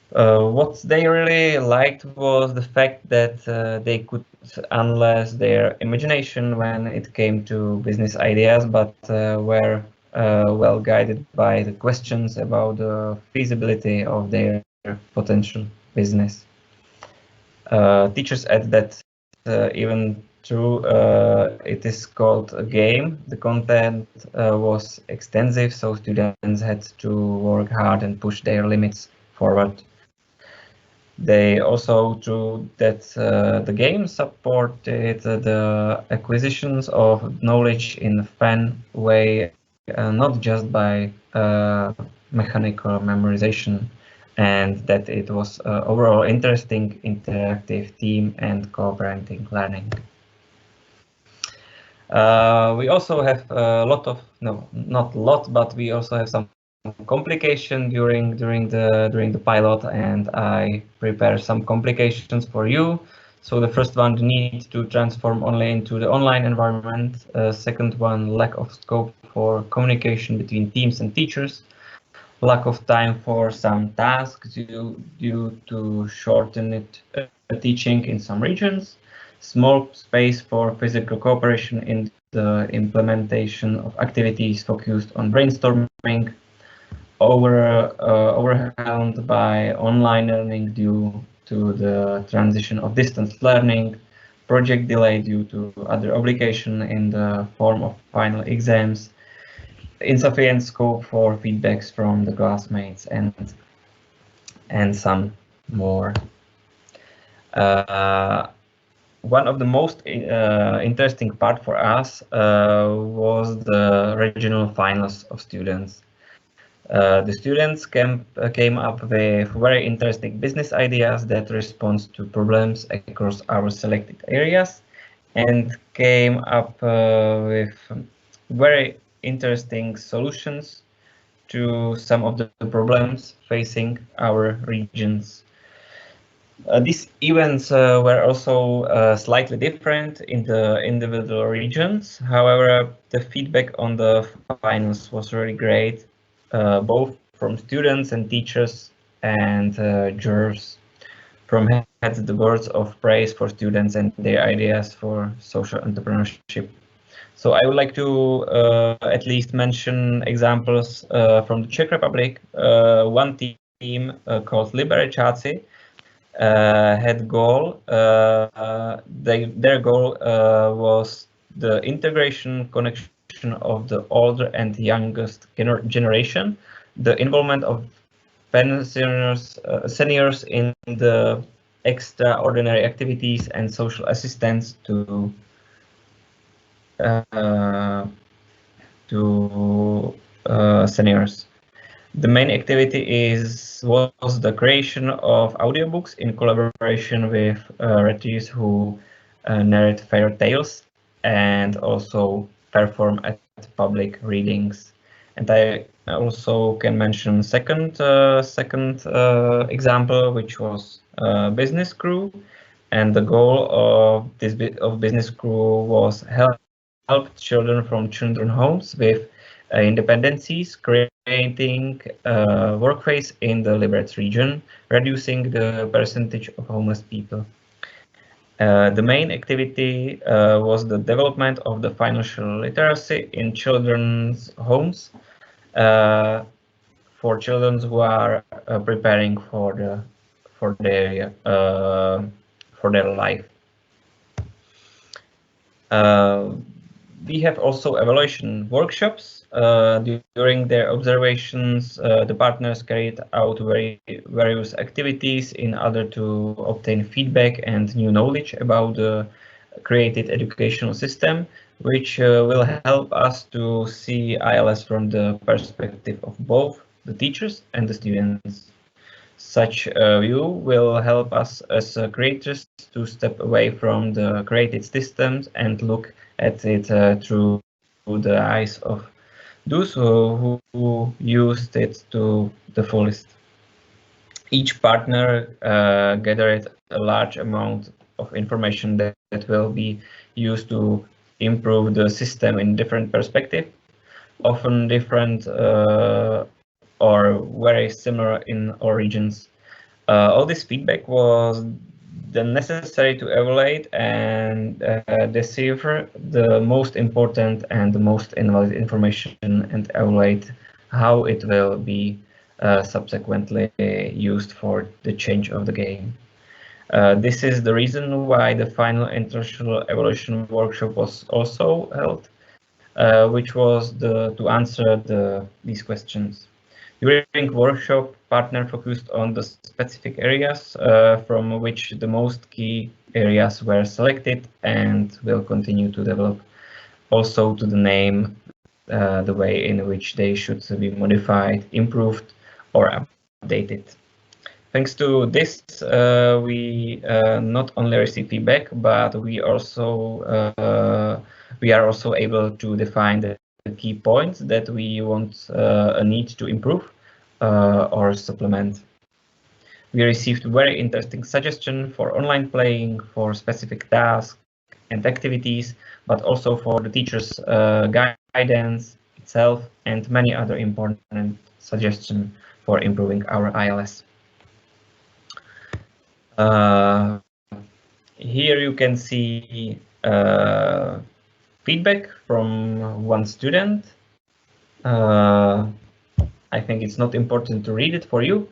what they really liked was the fact that they could unleash their imagination when it came to business ideas, but were well guided by the questions about the feasibility of their potential business. Teachers add that even though it is called a game, the content was extensive, so students had to work hard and push their limits forward. They also drew that the game supported the acquisitions of knowledge in a fun way, not just by mechanical memorization, and that it was overall interesting, interactive team and cooperating learning. We also have a lot of, no, not a lot, but we also have some complication during the pilot, and I prepare some complications for you. So the first one, the need to transform only into the online environment. Second one, lack of scope for communication between teams and teachers. Lack of time for some tasks due to shortened teaching in some regions. Small space for physical cooperation in the implementation of activities focused on brainstorming. Overwhelmed by online learning due to the transition of distance learning, project delay due to other obligation in the form of final exams, insufficient scope for feedbacks from the classmates, and some more. One of the most interesting part for us was the regional finals of students. The students came up with very interesting business ideas that respond to problems across our selected areas, and came up with very interesting solutions to some of the problems facing our regions. These events were also slightly different in the individual regions. However, the feedback on the finals was really great, both from students and teachers and jurors. From heads the words of praise for students and their ideas for social entrepreneurship. So I would like to at least mention examples from the Czech Republic. One team called Liberečáci had goal. Their goal was the integration connection of the older and youngest generation, the involvement of seniors in the extraordinary activities and social assistance to seniors. The main activity was the creation of audiobooks in collaboration with readers who narrate fairy tales and also perform at public readings. And I also can mention second example, which was Business Crew, and the goal of this Business Crew was help children from children homes with independencies, creating workplace in the Liberec region, reducing the percentage of homeless people. The main activity was the development of the financial literacy in children's homes for children who are preparing for their life. We have also evaluation workshops. During their observations, the partners carried out various activities in order to obtain feedback and new knowledge about the created educational system, which will help us to see ILS from the perspective of both the teachers and the students. Such a view will help us as creators to step away from the created systems and look at it through the eyes of those who used it to the fullest. Each partner gathered a large amount of information that will be used to improve the system in different perspectives, often different or very similar in all regions. All this feedback was then necessary to evaluate and decipher the most important and the most invalid information and evaluate how it will be subsequently used for the change of the game. This is the reason why the final international evaluation workshop was also held, which was to answer these questions. During workshop, partner focused on the specific areas from which the most key areas were selected and will continue to develop. Also to the name, the way in which they should be modified, improved, or updated. Thanks to this, we not only receive feedback, but we are also able to define the key points that we want need to improve or supplement. We received very interesting suggestions for online playing, for specific tasks and activities, but also for the teachers' guidance itself and many other important suggestions for improving our ILS. Here you can see feedback from one student. I think it's not important to read it for you.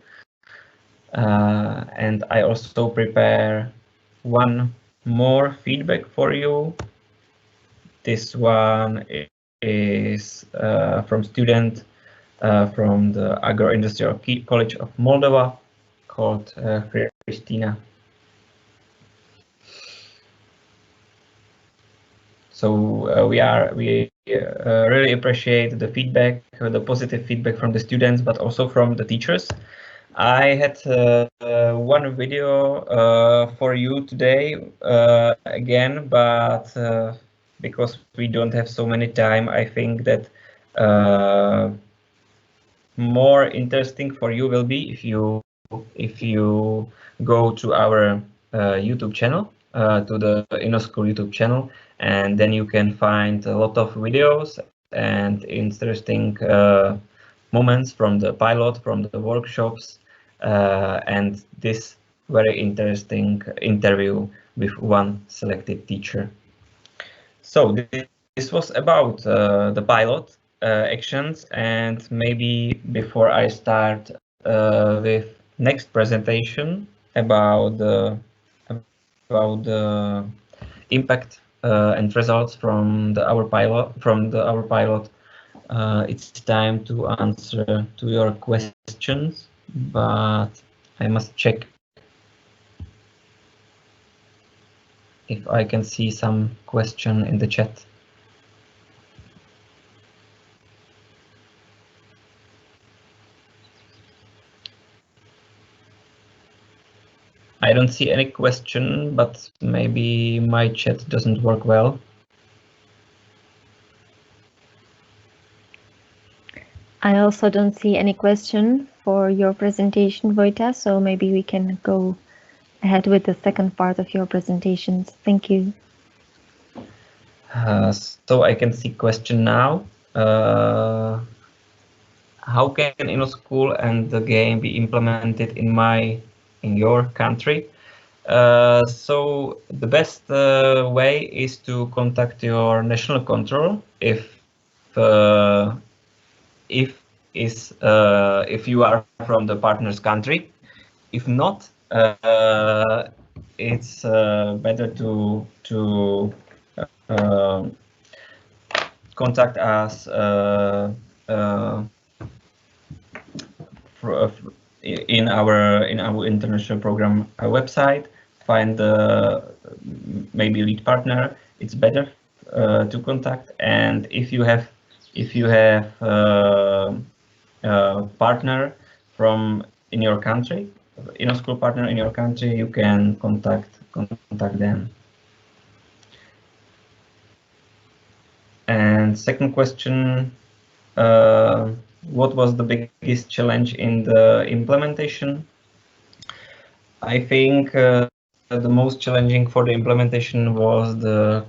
And I also prepare one more feedback for you. This one is from student from the Agro-Industrial College of Moldova, called Christina. So we really appreciate the feedback, the positive feedback from the students, but also from the teachers. I had one video for you today again, but because we don't have so many time, I think that more interesting for you will be if you go to our YouTube channel, to the InnoSchool YouTube channel, and then you can find a lot of videos and interesting moments from the pilot, from the workshops, and this very interesting interview with one selected teacher. So this was about the pilot actions, and maybe before I start with next presentation about the impact and results from our pilot, it's time to answer to your questions, but I must check if I can see some question in the chat. I don't see any question, but maybe my chat doesn't work well. I also don't see any question for your presentation, Vojta, so maybe we can go ahead with the second part of your presentations. Thank you. So I can see question now. How can InnoSchool and the game be implemented in your country? So the best way is to contact your national control if you are from the partner's country. If not, it's better to contact us in our international program website. Find the maybe lead partner. It's better to contact, and if you have partner from in your country, InnoSchool partner in your country, you can contact them. And second question, what was the biggest challenge in the implementation? I think the most challenging for the implementation was the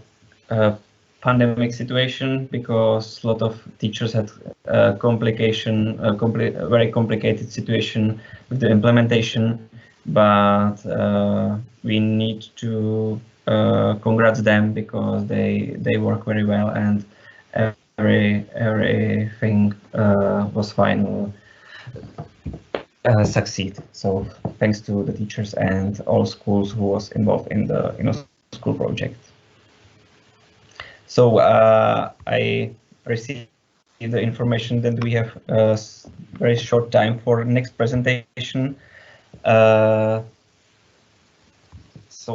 pandemic situation, because a lot of teachers had very complicated situation with the implementation, but we need to congrats them, because they work very well, and everything was fine, succeed. So thanks to the teachers and all schools who was involved in the InnoSchool project. So I received the information that we have a very short time for next presentation. So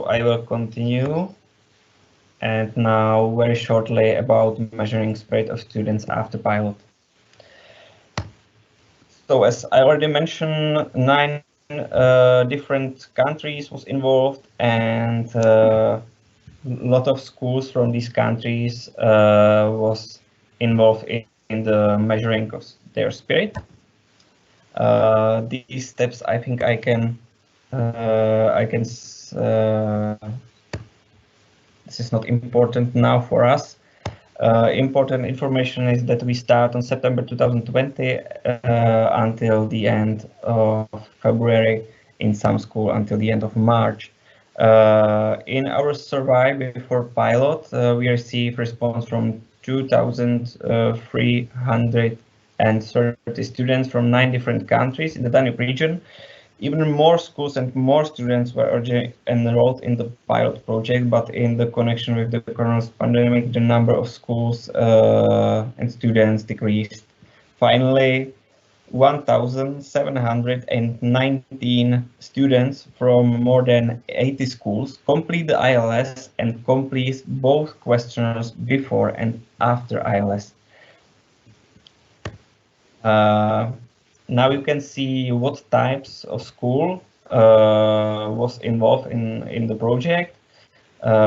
I will continue. And now very shortly about measuring spread of students after pilot. So as I already mentioned, 9 different countries was involved, and a lot of schools from these countries was involved in the measuring of their spirit. These steps, I think I can this is not important now for us. Important information is that we start on September 2020 until the end of February, in some school until the end of March. In our survey before pilot, we received response from 2,330 students from 9 different countries in the Danube region. Even more schools and more students were originally enrolled in the pilot project, but in the connection with the corona pandemic, the number of schools and students decreased. Finally, 1,719 students from more than 80 schools complete the ILS and complete both questionnaires before and after ILS. Now you can see what types of school was involved in the project.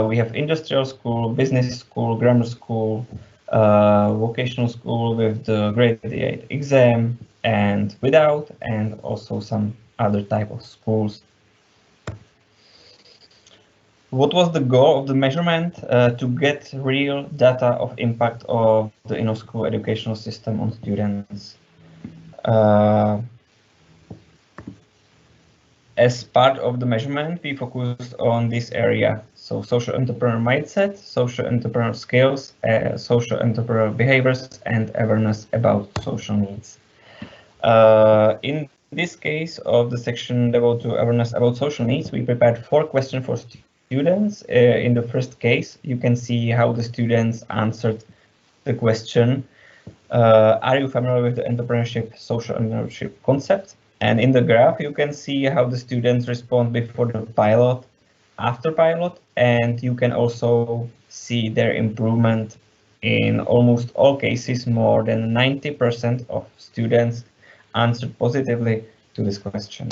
We have industrial school, business school, grammar school, vocational school with the grade 8 exam and without, and also some other type of schools. What was the goal of the measurement? To get real data of impact of the InnoSchool educational system on students. As part of the measurement, we focused on this area. So social entrepreneur mindset, social entrepreneur skills, social entrepreneur behaviors, and awareness about social needs. In this case of the section devoted to awareness about social needs, we prepared 4 questions for students. In the first case, you can see how the students answered the question, are you familiar with the entrepreneurship, social entrepreneurship concept? And in the graph, you can see how the students respond before the pilot, after pilot, and you can also see their improvement. In almost all cases, more than 90% of students answered positively to this question.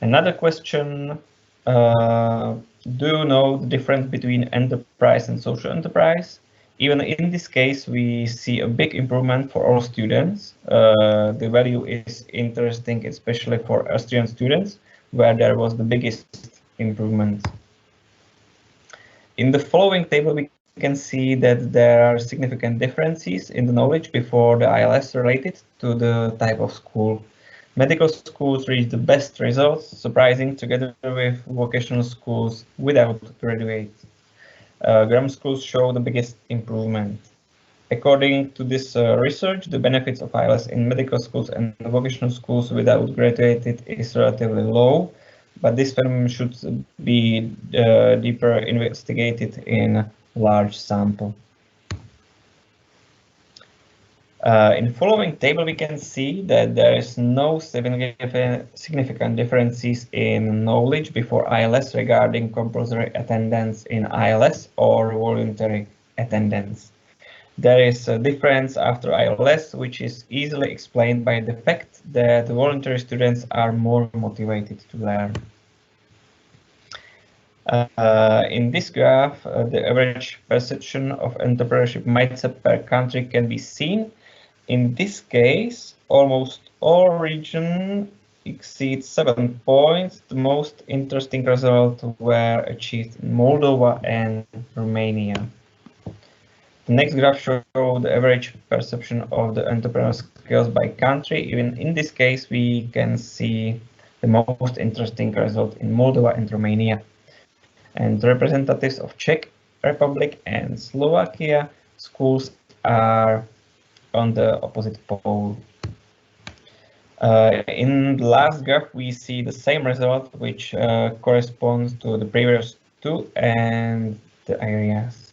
Another question, do you know the difference between enterprise and social enterprise? Even in this case, we see a big improvement for all students. The value is interesting, especially for Austrian students, where there was the biggest improvement. In the following table, we can see that there are significant differences in the knowledge before the ILS related to the type of school. Medical schools reach the best results, surprising, together with vocational schools without graduates. Grammar schools show the biggest improvement. According to this research, the benefits of ILS in medical schools and vocational schools without graduated is relatively low, but this phenomenon should be deeper investigated in a large sample. In the following table, we can see that there is no significant differences in knowledge before ILS regarding compulsory attendance in ILS or voluntary attendance. There is a difference after ILS, which is easily explained by the fact that voluntary students are more motivated to learn. In this graph, the average perception of entrepreneurship mindset per country can be seen. In this case, almost all regions exceed 7 points. The most interesting results were achieved in Moldova and Romania. The next graph shows the average perception of the entrepreneurial skills by country. Even in this case, we can see the most interesting result in Moldova and Romania. And representatives of Czech Republic and Slovakia schools are on the opposite pole. In the last graph, we see the same result, which corresponds to the previous 2 and the areas.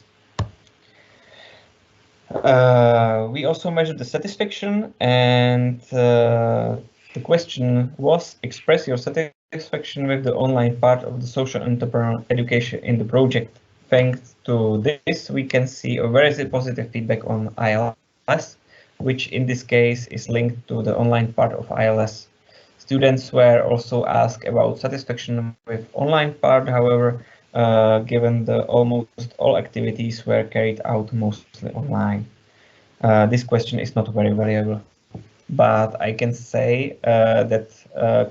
We also measured the satisfaction, and the question was, express your satisfaction with the online part of the social entrepreneur education in the project. Thanks to this, we can see a very positive feedback on ILS, which in this case is linked to the online part of ILS. Students were also asked about satisfaction with online part, however, given the almost all activities were carried out mostly online. This question is not very valuable, but I can say that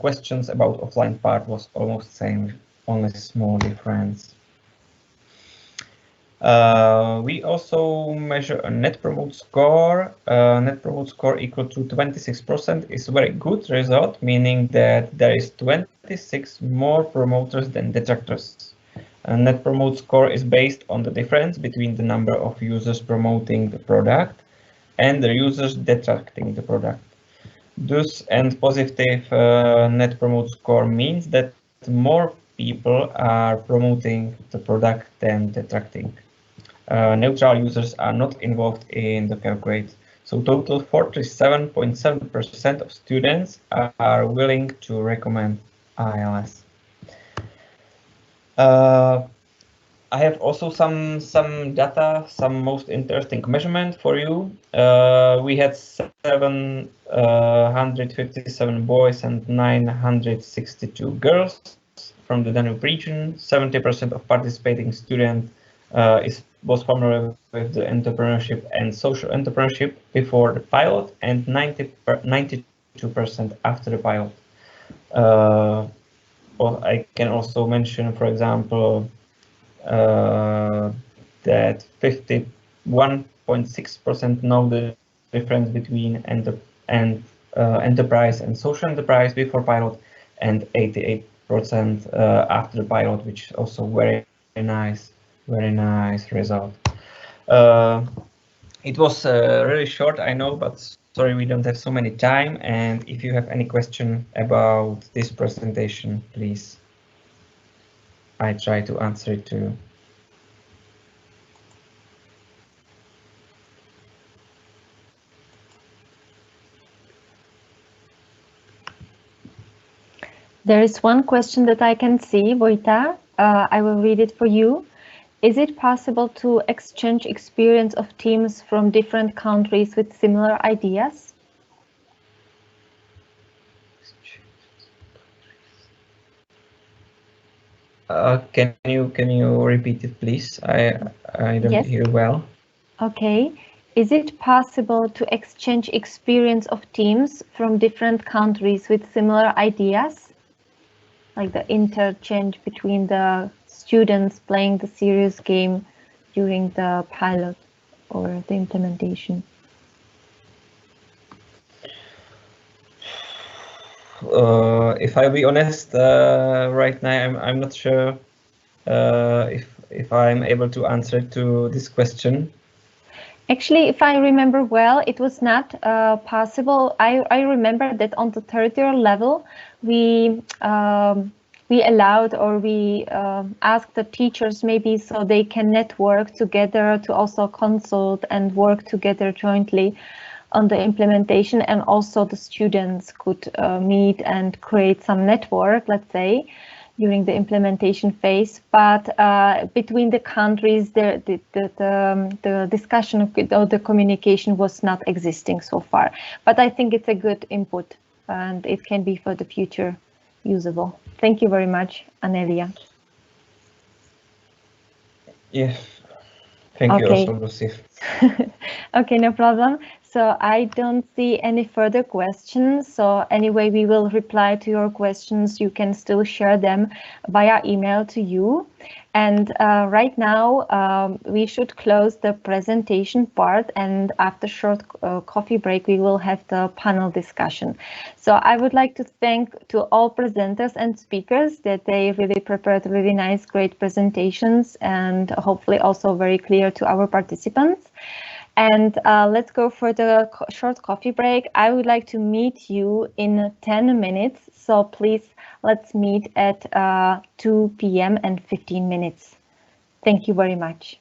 questions about offline part was almost same, only small difference. We also measure a net promote score. Net promote score equal to 26% is a very good result, meaning that there is 26 more promoters than detractors. A net promote score is based on the difference between the number of users promoting the product and the users detracting the product. Thus, and positive net promote score means that more people are promoting the product than detracting. Neutral users are not involved in the calculate, So total 47.7% of students are willing to recommend ILS. I have also some data, some most interesting measurement for you. We had 757 boys and 962 girls from the Danube region. 70% of participating students was familiar with the entrepreneurship and social entrepreneurship before the pilot, and 92% after the pilot. Well, I can also mention, for example, that 51.6% know the difference between enterprise and social enterprise before pilot, and 88% after the pilot, which is also very nice result. It was really short, I know, but sorry we don't have so many time. And if you have any question about this presentation, please, I try to answer it too. There is one question that I can see, Vojta. I will read it for you. Is it possible to exchange experience of teams from different countries with similar ideas? Can you repeat it, please? I don't hear well. Okay. Is it possible to exchange experience of teams from different countries with similar ideas? Like the interchange between the students playing the serious game during the pilot or the implementation? If I be honest, right now I'm not sure if I'm able to answer to this question. Actually, if I remember well, it was not possible. I remember that on the territorial level, we allowed, or we asked the teachers maybe so they can network together to also consult and work together jointly on the implementation, and also the students could meet and create some network, let's say, during the implementation phase. But between the countries, the discussion or the communication was not existing so far. But I think it's a good input, and it can be for the future usable. Thank you very much, Anelia. Yes, thank you also, Lucy. Okay, no problem. So I don't see any further questions. So anyway, we will reply to your questions. You can still share them via email to you. And right now, we should close the presentation part, and after short coffee break, we will have the panel discussion. So I would like to thank to all presenters and speakers that they really prepared really nice, great presentations, and hopefully also very clear to our participants. And let's go for the short coffee break. I would like to meet you in 10 minutes. So please, let's meet at 2 p.m. and 15 minutes. Thank you very much.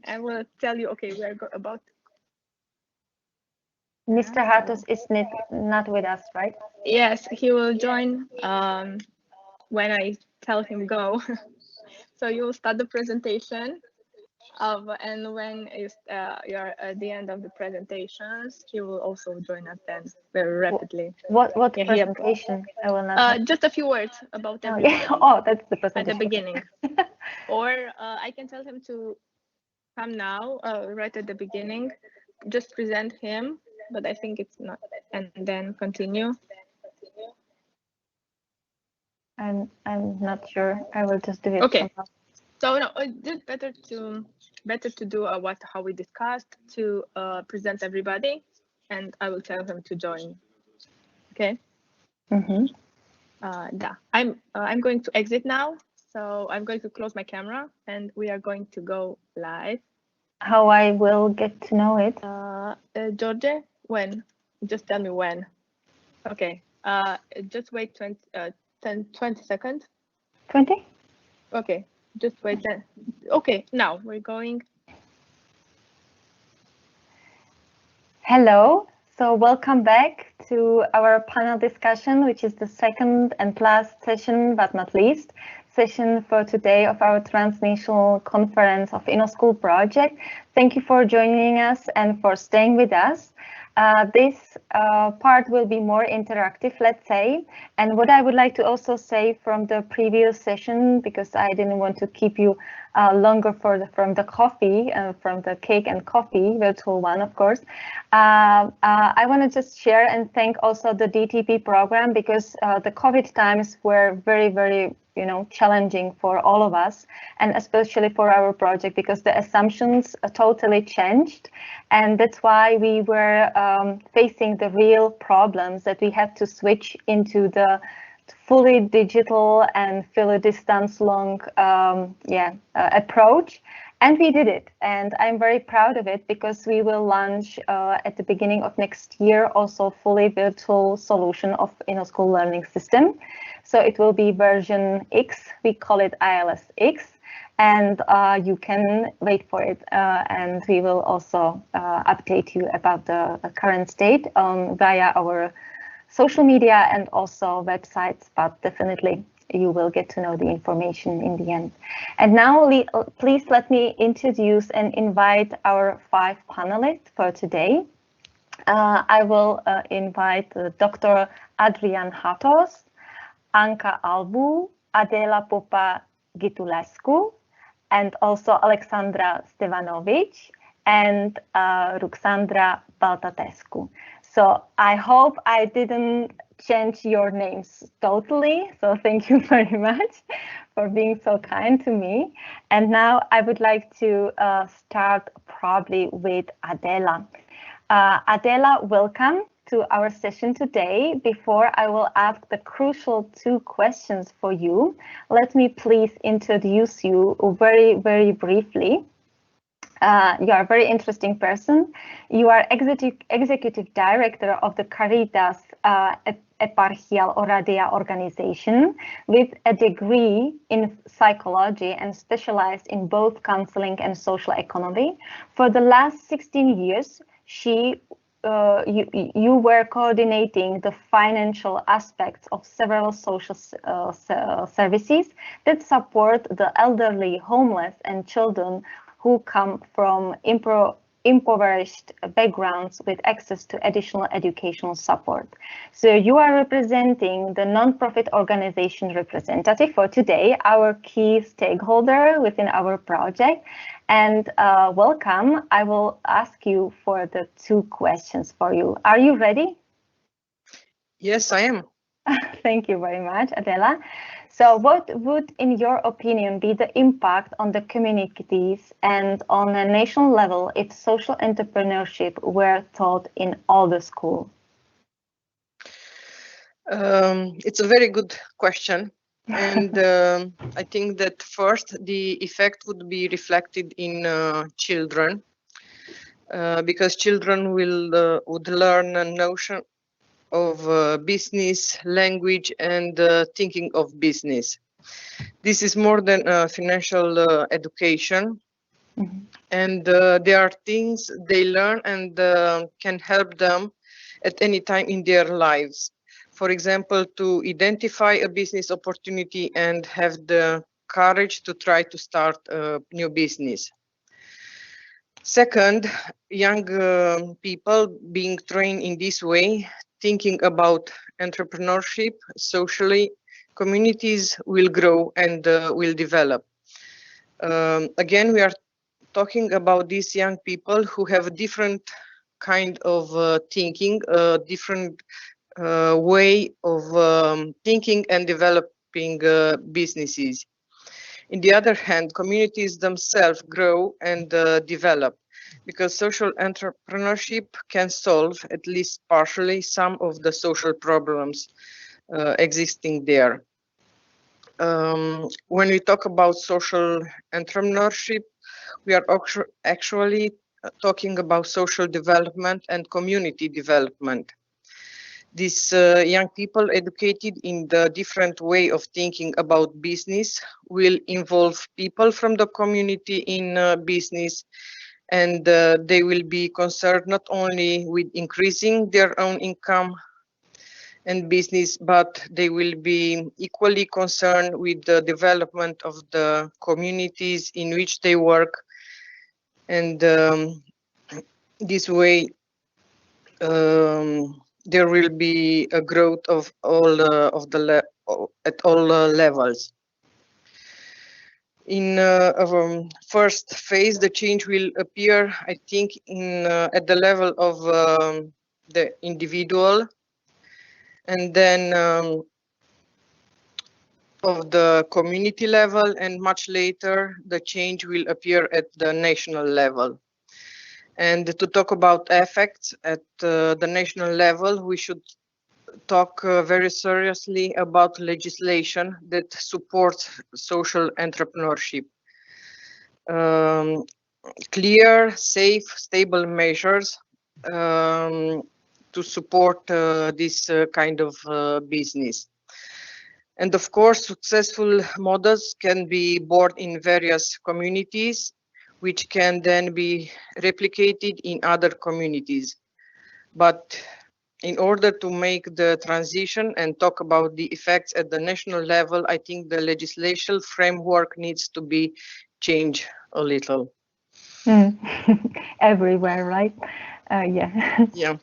and we'll tell you, okay, we're about. Mr. Hatos is not with us, right? Yes, he will join when I tell him go. So you will start the presentation and when you're at the end of the presentations, he will also join us then very rapidly. What presentation? I will not. Just a few words about everyone. Oh, that's the presentation. At the beginning. Or I can tell him to come now, right at the beginning, just present him, but I think it's not, and then continue. I'm not sure. I will just do it. Okay. So no, it's better to do how we discussed, to present everybody, and I will tell him to join. Okay. Yeah. I'm going to exit now, so I'm going to close my camera, and we are going to go live. How I will get to know it? George, when? Just tell me when. Okay. Just wait 20 seconds. 20? Okay. Just wait then. Okay, now we're going. Hello. So welcome back to our panel discussion, which is the second and last session, but not least, session for today of our Transnational Conference of InnoSchool project. Thank you for joining us and for staying with us. This part will be more interactive, let's say. And what I would like to also say from the previous session, because I didn't want to keep you longer from the coffee, from the cake and coffee, virtual one, of course. I want to just share and thank also the DTP program, because the COVID times were very, very challenging for all of us, and especially for our project, because the assumptions totally changed. And that's why we were facing the real problems that we had to switch into the fully digital and fully distance long approach. And we did it, and I'm very proud of it, because we will launch at the beginning of next year also fully virtual solution of InnoSchool learning system. So it will be version X, we call it ILS X, and you can wait for it. And we will also update you about the current state via our social media and also websites, but definitely you will get to know the information in the end. And now please let me introduce and invite our 5 panelists for today. I will invite Dr. Adrian Hatos, Anca Albu, Adela Popa-Gitulescu, and also Alexandra Stevanovic and Ruxandra Baltatescu. So I hope I didn't change your names totally. So thank you very much for being so kind to me. And now I would like to start probably with Adela. Adela, welcome to our session today. Before I will ask the crucial 2 questions for you, let me please introduce you very, very briefly. You are a very interesting person. You are executive director of the Caritas Eparchial Oradea organization with a degree in psychology and specialized in both counseling and social economy. For the last 16 years, you were coordinating the financial aspects of several social services that support the elderly, homeless, and children who come from impoverished backgrounds with access to additional educational support. So you are representing the non-profit organization representative for today, our key stakeholder within our project. And welcome. I will ask you for the 2 questions for you. Are you ready? Yes, I am. Thank you very much, Adela. So what would, in your opinion, be the impact on the communities and on a national level if social entrepreneurship were taught in all the schools? It's a very good question. And I think that first the effect would be reflected in children, because children would learn a notion of business, language, and thinking of business. This is more than financial education. And there are things they learn and can help them at any time in their lives. For example, to identify a business opportunity and have the courage to try to start a new business. Second, young people being trained in this way, thinking about entrepreneurship socially, communities will grow and will develop. Again, we are talking about these young people who have a different kind of thinking, a different way of thinking and developing businesses. On the other hand, communities themselves grow and develop, because social entrepreneurship can solve, at least partially, some of the social problems existing there. When we talk about social entrepreneurship, we are actually talking about social development and community development. These young people educated in the different way of thinking about business will involve people from the community in business, and they will be concerned not only with increasing their own income and business, but they will be equally concerned with the development of the communities in which they work. And this way, there will be a growth of all at all levels. In first phase, the change will appear, I think, in at the level of the individual, and then of the community level, and much later the change will appear at the national level. And to talk about effects at the national level, we should talk very seriously about legislation that supports social entrepreneurship. Clear, safe, stable measures to support this kind of business. And of course, successful models can be born in various communities, which can then be replicated in other communities. But in order to make the transition and talk about the effects at the national level, I think the legislative framework needs to be changed a little. Everywhere, right? Yeah. Yeah.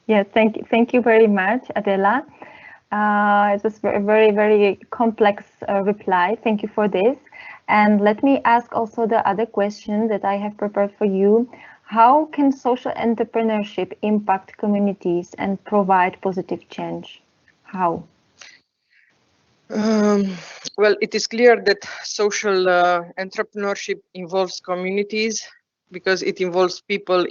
Yeah. Thank you very much, Adela. It was a very, very complex reply. Thank you for this. And let me ask also the other question that I have prepared for you. How can social entrepreneurship impact communities and provide positive change? How? Well, it is clear that social entrepreneurship involves communities because it involves people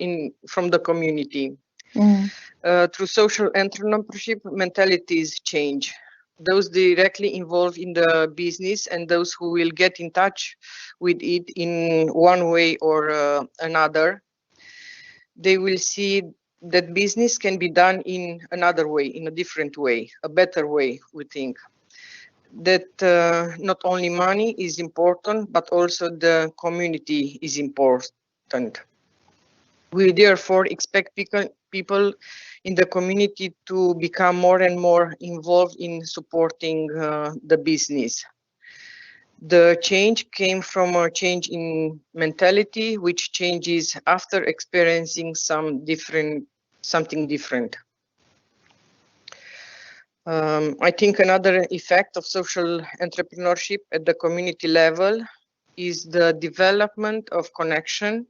from the community. Through social entrepreneurship, mentalities change. Those directly involved in the business and those who will get in touch with it in one way or another, they will see that business can be done in another way, in a different way, a better way, we think. That not only money is important, but also the community is important. We therefore expect people in the community to become more and more involved in supporting the business. The change came from a change in mentality, which changes after experiencing something different. I think another effect of social entrepreneurship at the community level is the development of connection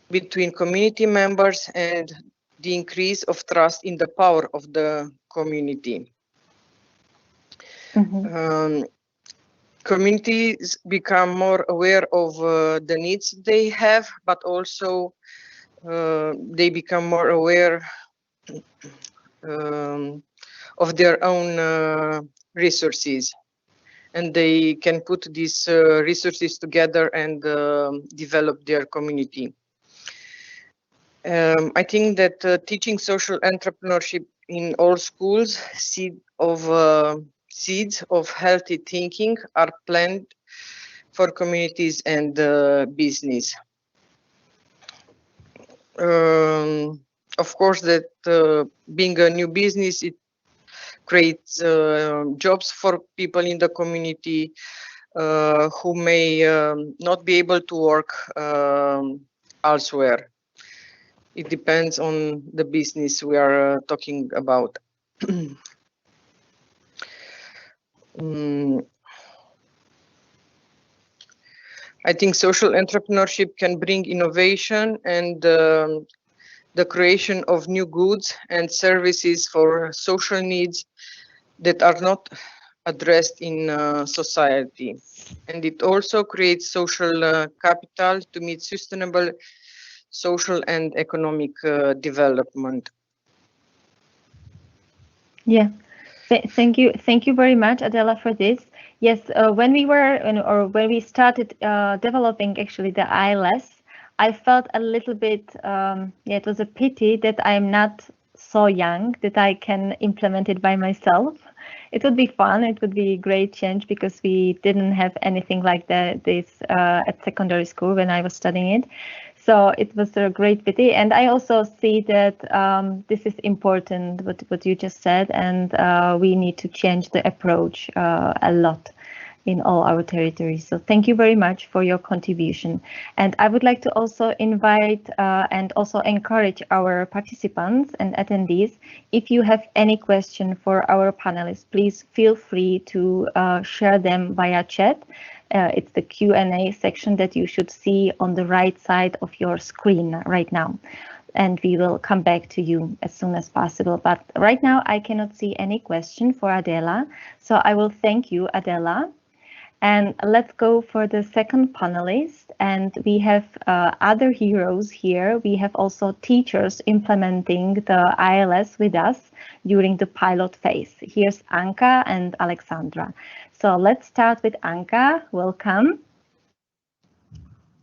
between community members and the increase of trust in the power of the community. Communities become more aware of the needs they have, but also they become more aware of their own resources, and they can put these resources together and develop their community. I think that teaching social entrepreneurship in all schools, seeds of healthy thinking are planted for communities and business. Of course, that being a new business, it creates jobs for people in the community who may not be able to work elsewhere. It depends on the business we are talking about. I think social entrepreneurship can bring innovation and the creation of new goods and services for social needs that are not addressed in society. And it also creates social capital to meet sustainable social and economic development. Yeah, thank you very much, Adela, for this. Yes, when we started developing actually the ILS, I felt a little bit, it was a pity that I'm not so young that I can implement it by myself. It would be fun. It would be a great change because we didn't have anything like this at secondary school when I was studying it. So it was a great pity. And I also see that this is important, what you just said, and we need to change the approach a lot in all our territories. So thank you very much for your contribution. And I would like to also invite and also encourage our participants and attendees, if you have any question for our panelists, please feel free to share them via chat. It's the Q&A section that you should see on the right side of your screen right now. And we will come back to you as soon as possible. But right now, I cannot see any question for Adela. So I will thank you, Adela. And let's go for the second panelist. And we have other heroes here. We have also teachers implementing the ILS with us during the pilot phase. Here's Anka and Alexandra. So let's start with Anka. Welcome.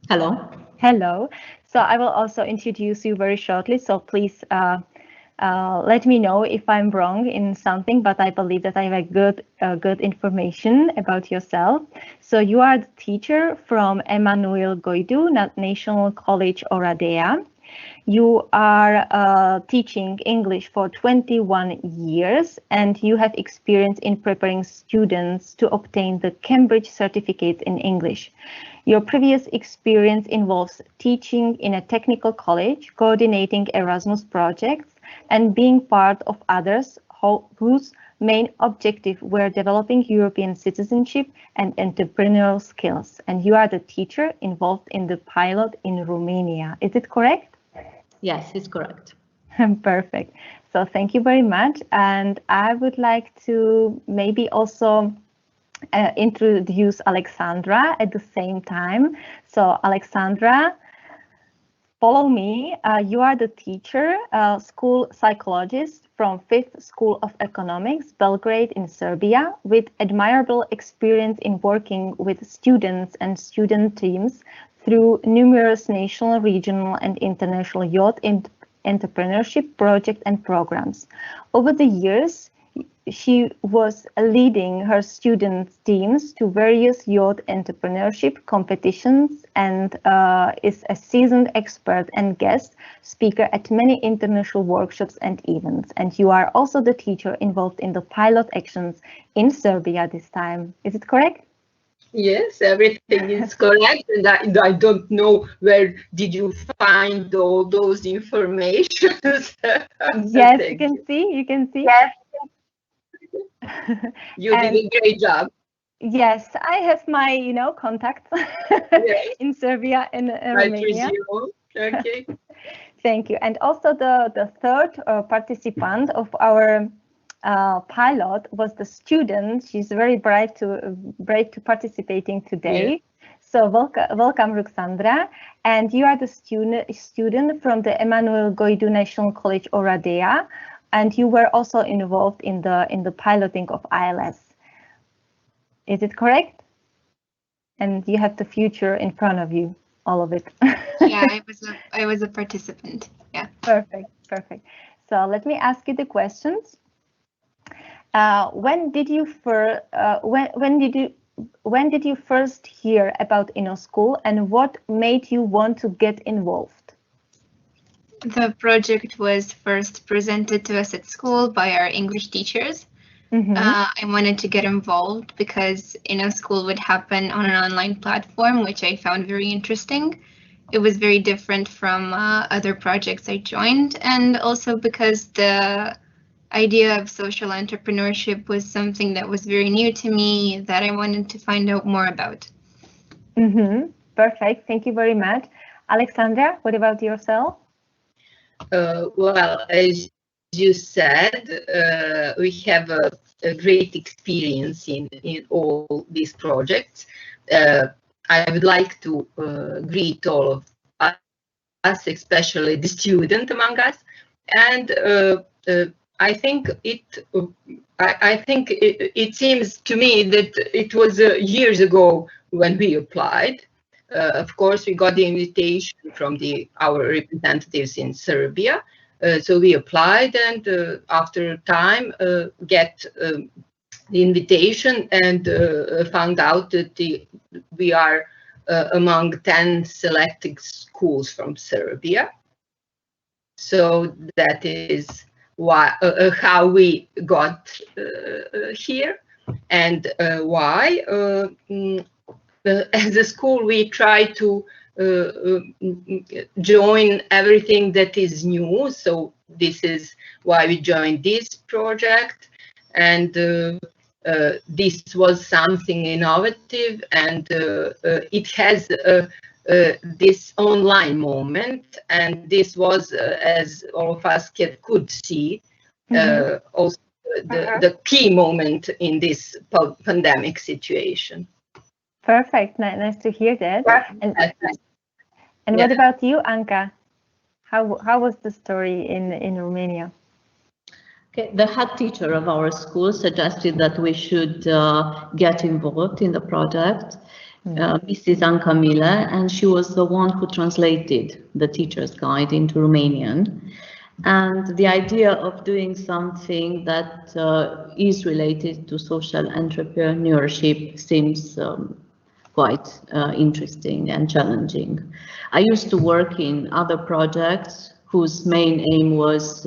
Hello. Hello. So I will also introduce you very shortly. So please let me know if I'm wrong in something, but I believe that I have good information about yourself. So you are the teacher from Emanuel Goidu National College Oradea. You are teaching English for 21 years, and you have experience in preparing students to obtain the Cambridge certificate in English. Your previous experience involves teaching in a technical college, coordinating Erasmus projects, and being part of others whose main objective were developing European citizenship and entrepreneurial skills. And you are the teacher involved in the pilot in Romania. Is it correct? Yes, it's correct. Perfect. So thank you very much. And I would like to maybe also introduce Alexandra at the same time. So Alexandra, follow me. You are the teacher, school psychologist from 5th School of Economics, Belgrade in Serbia, with admirable experience in working with students and student teams through numerous national, regional, and international youth entrepreneurship projects and programs. Over the years, she was leading her student teams to various youth entrepreneurship competitions and is a seasoned expert and guest speaker at many international workshops and events. And you are also the teacher involved in the pilot actions in Serbia this time. Is it correct? Yes, everything is correct, and I don't know where did you find all those information. Yes, you can see. You can see. Yes. You did a great job. Yes, I have my, contacts Yes. in Serbia and Romania. Okay. Thank you. And also the third participant of our pilot was the student. She's very brave to participating today. Yeah. So welcome, Ruxandra. And you are the student from the Emanuel Goidu National College Oradea, and you were also involved in the piloting of ILS. Is it correct? And you have the future in front of you, all of it. Yeah, I was a participant. Yeah. Perfect. So let me ask you the questions. When did when did you first hear about InnoSchool and what made you want to get involved? The project was first presented to us at school by our English teachers. I wanted to get involved because InnoSchool would happen on an online platform, which I found very interesting. It was very different from other projects I joined, and also because the idea of social entrepreneurship was something that was very new to me that I wanted to find out more about. Perfect. Thank you very much. Alexandra, what about yourself? Well, as you said, we have a great experience in all these projects. I would like to greet all of us, especially the student among us, and I think it seems to me that it was years ago when we applied. Of course, we got the invitation from our representatives in Serbia. So we applied, and after time get the invitation and found out that we are among 10 selected schools from Serbia. So that is why how we got here, and why. As a school, we try to join everything that is new. So this is why we joined this project, and this was something innovative, and it has this online moment, and this was, as all of us could see, also the key moment in this pandemic situation. Perfect. Nice to hear that. And what about you, Anka? How was the story in Romania? Okay, the head teacher of our school suggested that we should get involved in the project, Mrs. Anca Mile, and she was the one who translated the teacher's guide into Romanian. And the idea of doing something that is related to social entrepreneurship seems quite interesting and challenging. I used to work in other projects whose main aim was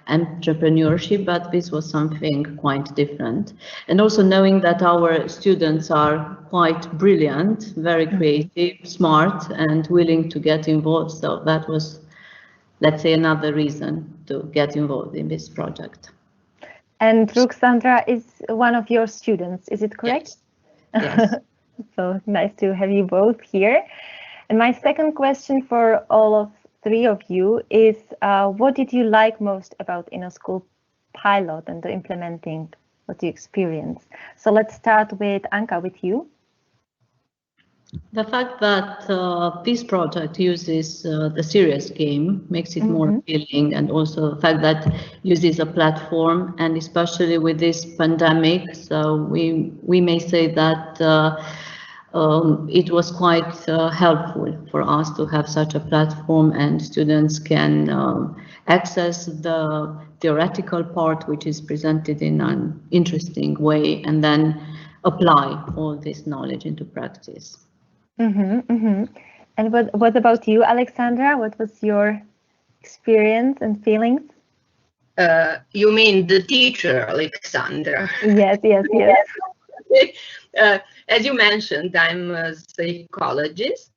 entrepreneurship, but this was something quite different. And also knowing that our students are quite brilliant, very creative, smart, and willing to get involved. So that was, let's say, another reason to get involved in this project. And Ruxandra is one of your students, is it correct? Yes. So nice to have you both here. And my second question for all of three of you is, what did you like most about InnoSchool pilot and the implementing what you experienced? So let's start with Anka, with you. The fact that this project uses the serious game makes it more appealing, and also the fact that uses a platform, and especially with this pandemic, so we may say that it was quite helpful for us to have such a platform, and students can access the theoretical part, which is presented in an interesting way, and then apply all this knowledge into practice. And what about you, Alexandra? What was your experience and feelings? You mean the teacher, Alexandra? Yes. As you mentioned, I'm a psychologist,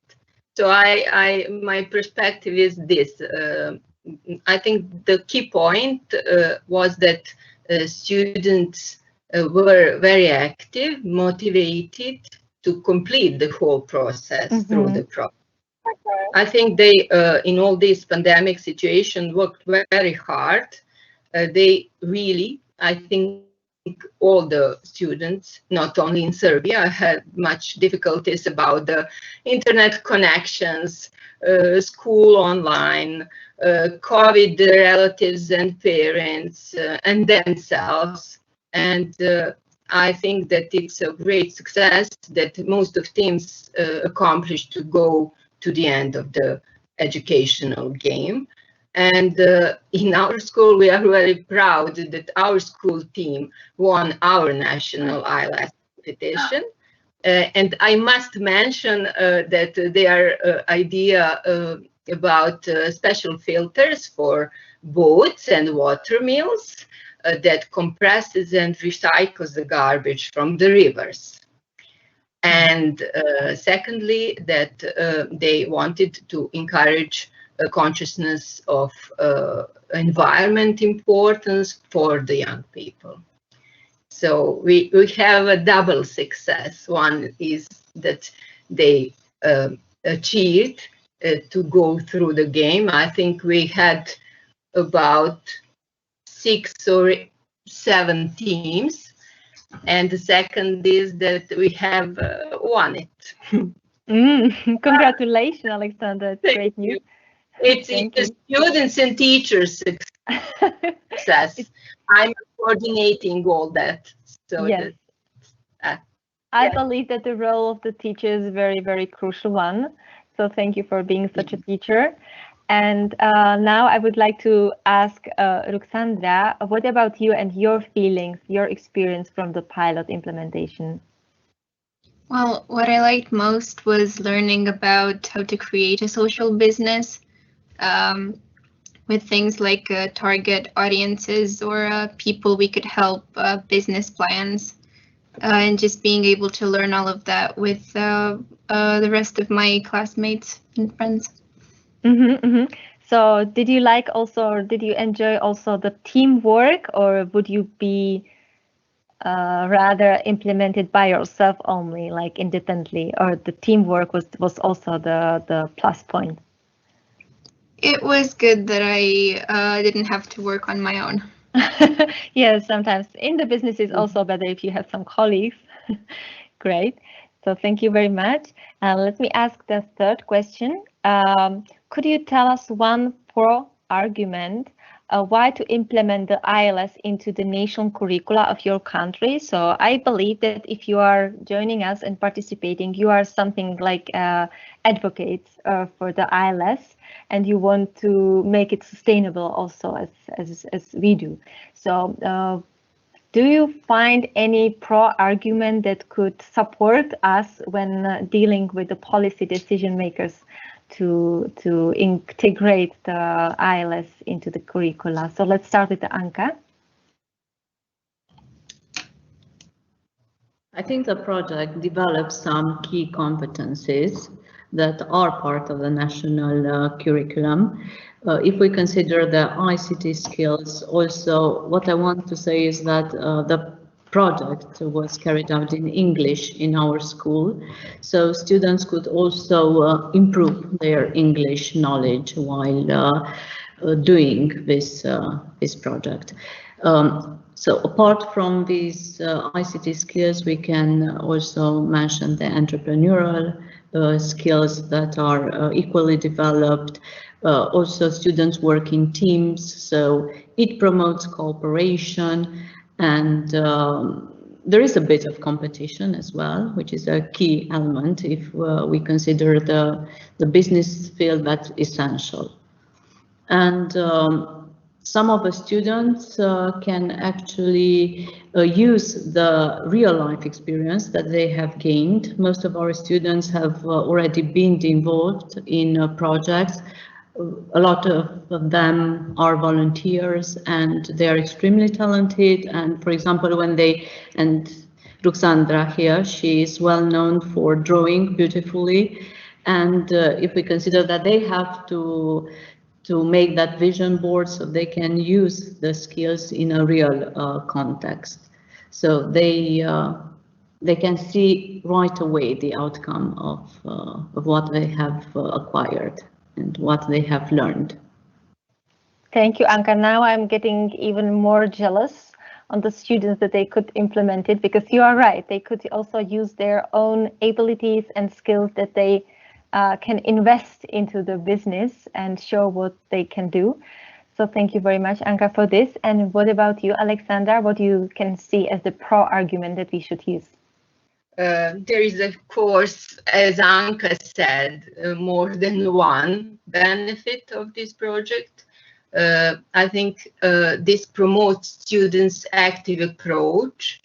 so my perspective is this. I think the key point was that students were very active, motivated to complete the whole process through the project. I think they, in all this pandemic situation, worked very hard. They really, I think, all the students, not only in Serbia, had much difficulties about the internet connections, school online, COVID relatives and parents, and themselves. And I think that it's a great success that most of teams accomplished to go to the end of the educational game. And in our school, we are very proud that our school team won our national ILS competition. And I must mention that their idea about special filters for boats and water mills that compresses and recycles the garbage from the rivers. And secondly, that they wanted to encourage a consciousness of environment importance for the young people. So we have a double success. One is that they achieved to go through the game. I think we had about 6 or 7 teams. And the second is that we have won it. Congratulations, Alexandra. It's great news. It's the students and teachers' success. I'm coordinating all that. So yes. I believe that the role of the teacher is a very, very crucial one. So thank you for being such a teacher. And now I would like to ask Ruxandra, what about you and your feelings, your experience from the pilot implementation? Well, what I liked most was learning about how to create a social business with things like target audiences or people we could help, business plans, and just being able to learn all of that with the rest of my classmates and friends. So did you like also, or did you enjoy also the teamwork, or would you be rather implemented by yourself only, like independently, or the teamwork was also the plus point? It was good that I didn't have to work on my own. Yes, sometimes in the business is also better if you have some colleagues. Great. So thank you very much. Let me ask the third question. Could you tell us one pro argument why to implement the ILS into the national curricula of your country? So I believe that if you are joining us and participating, you are something like advocates for the ILS, and you want to make it sustainable also as we do. So do you find any pro argument that could support us when dealing with the policy decision makers to integrate the ILS into the curricula? So let's start with Anka. I think the project develops some key competencies that are part of the national curriculum. If we consider the ICT skills, also what I want to say is that the project was carried out in English in our school, so students could also improve their English knowledge while doing this project. So apart from these ICT skills, we can also mention the entrepreneurial skills that are equally developed. Also, students work in teams, so it promotes cooperation, and there is a bit of competition as well, which is a key element if we consider the business field that's essential. And some of the students can actually use the real life experience that they have gained. Most of our students have already been involved in projects. A lot of them are volunteers and they are extremely talented. And for example, when and Ruxandra here, she is well known for drawing beautifully. And if we consider that they have to make that vision board so they can use the skills in a real context. So they can see right away the outcome of what they have acquired and what they have learned. Thank you, Anka. Now I'm getting even more jealous on the students that they could implement it, because you are right. They could also use their own abilities and skills that they can invest into the business and show what they can do. So thank you very much, Anka, for this. And what about you, Alexandra? What you can see as the pro argument that we should use? There is, of course, as Anka said, more than one benefit of this project. I think this promotes students' active approach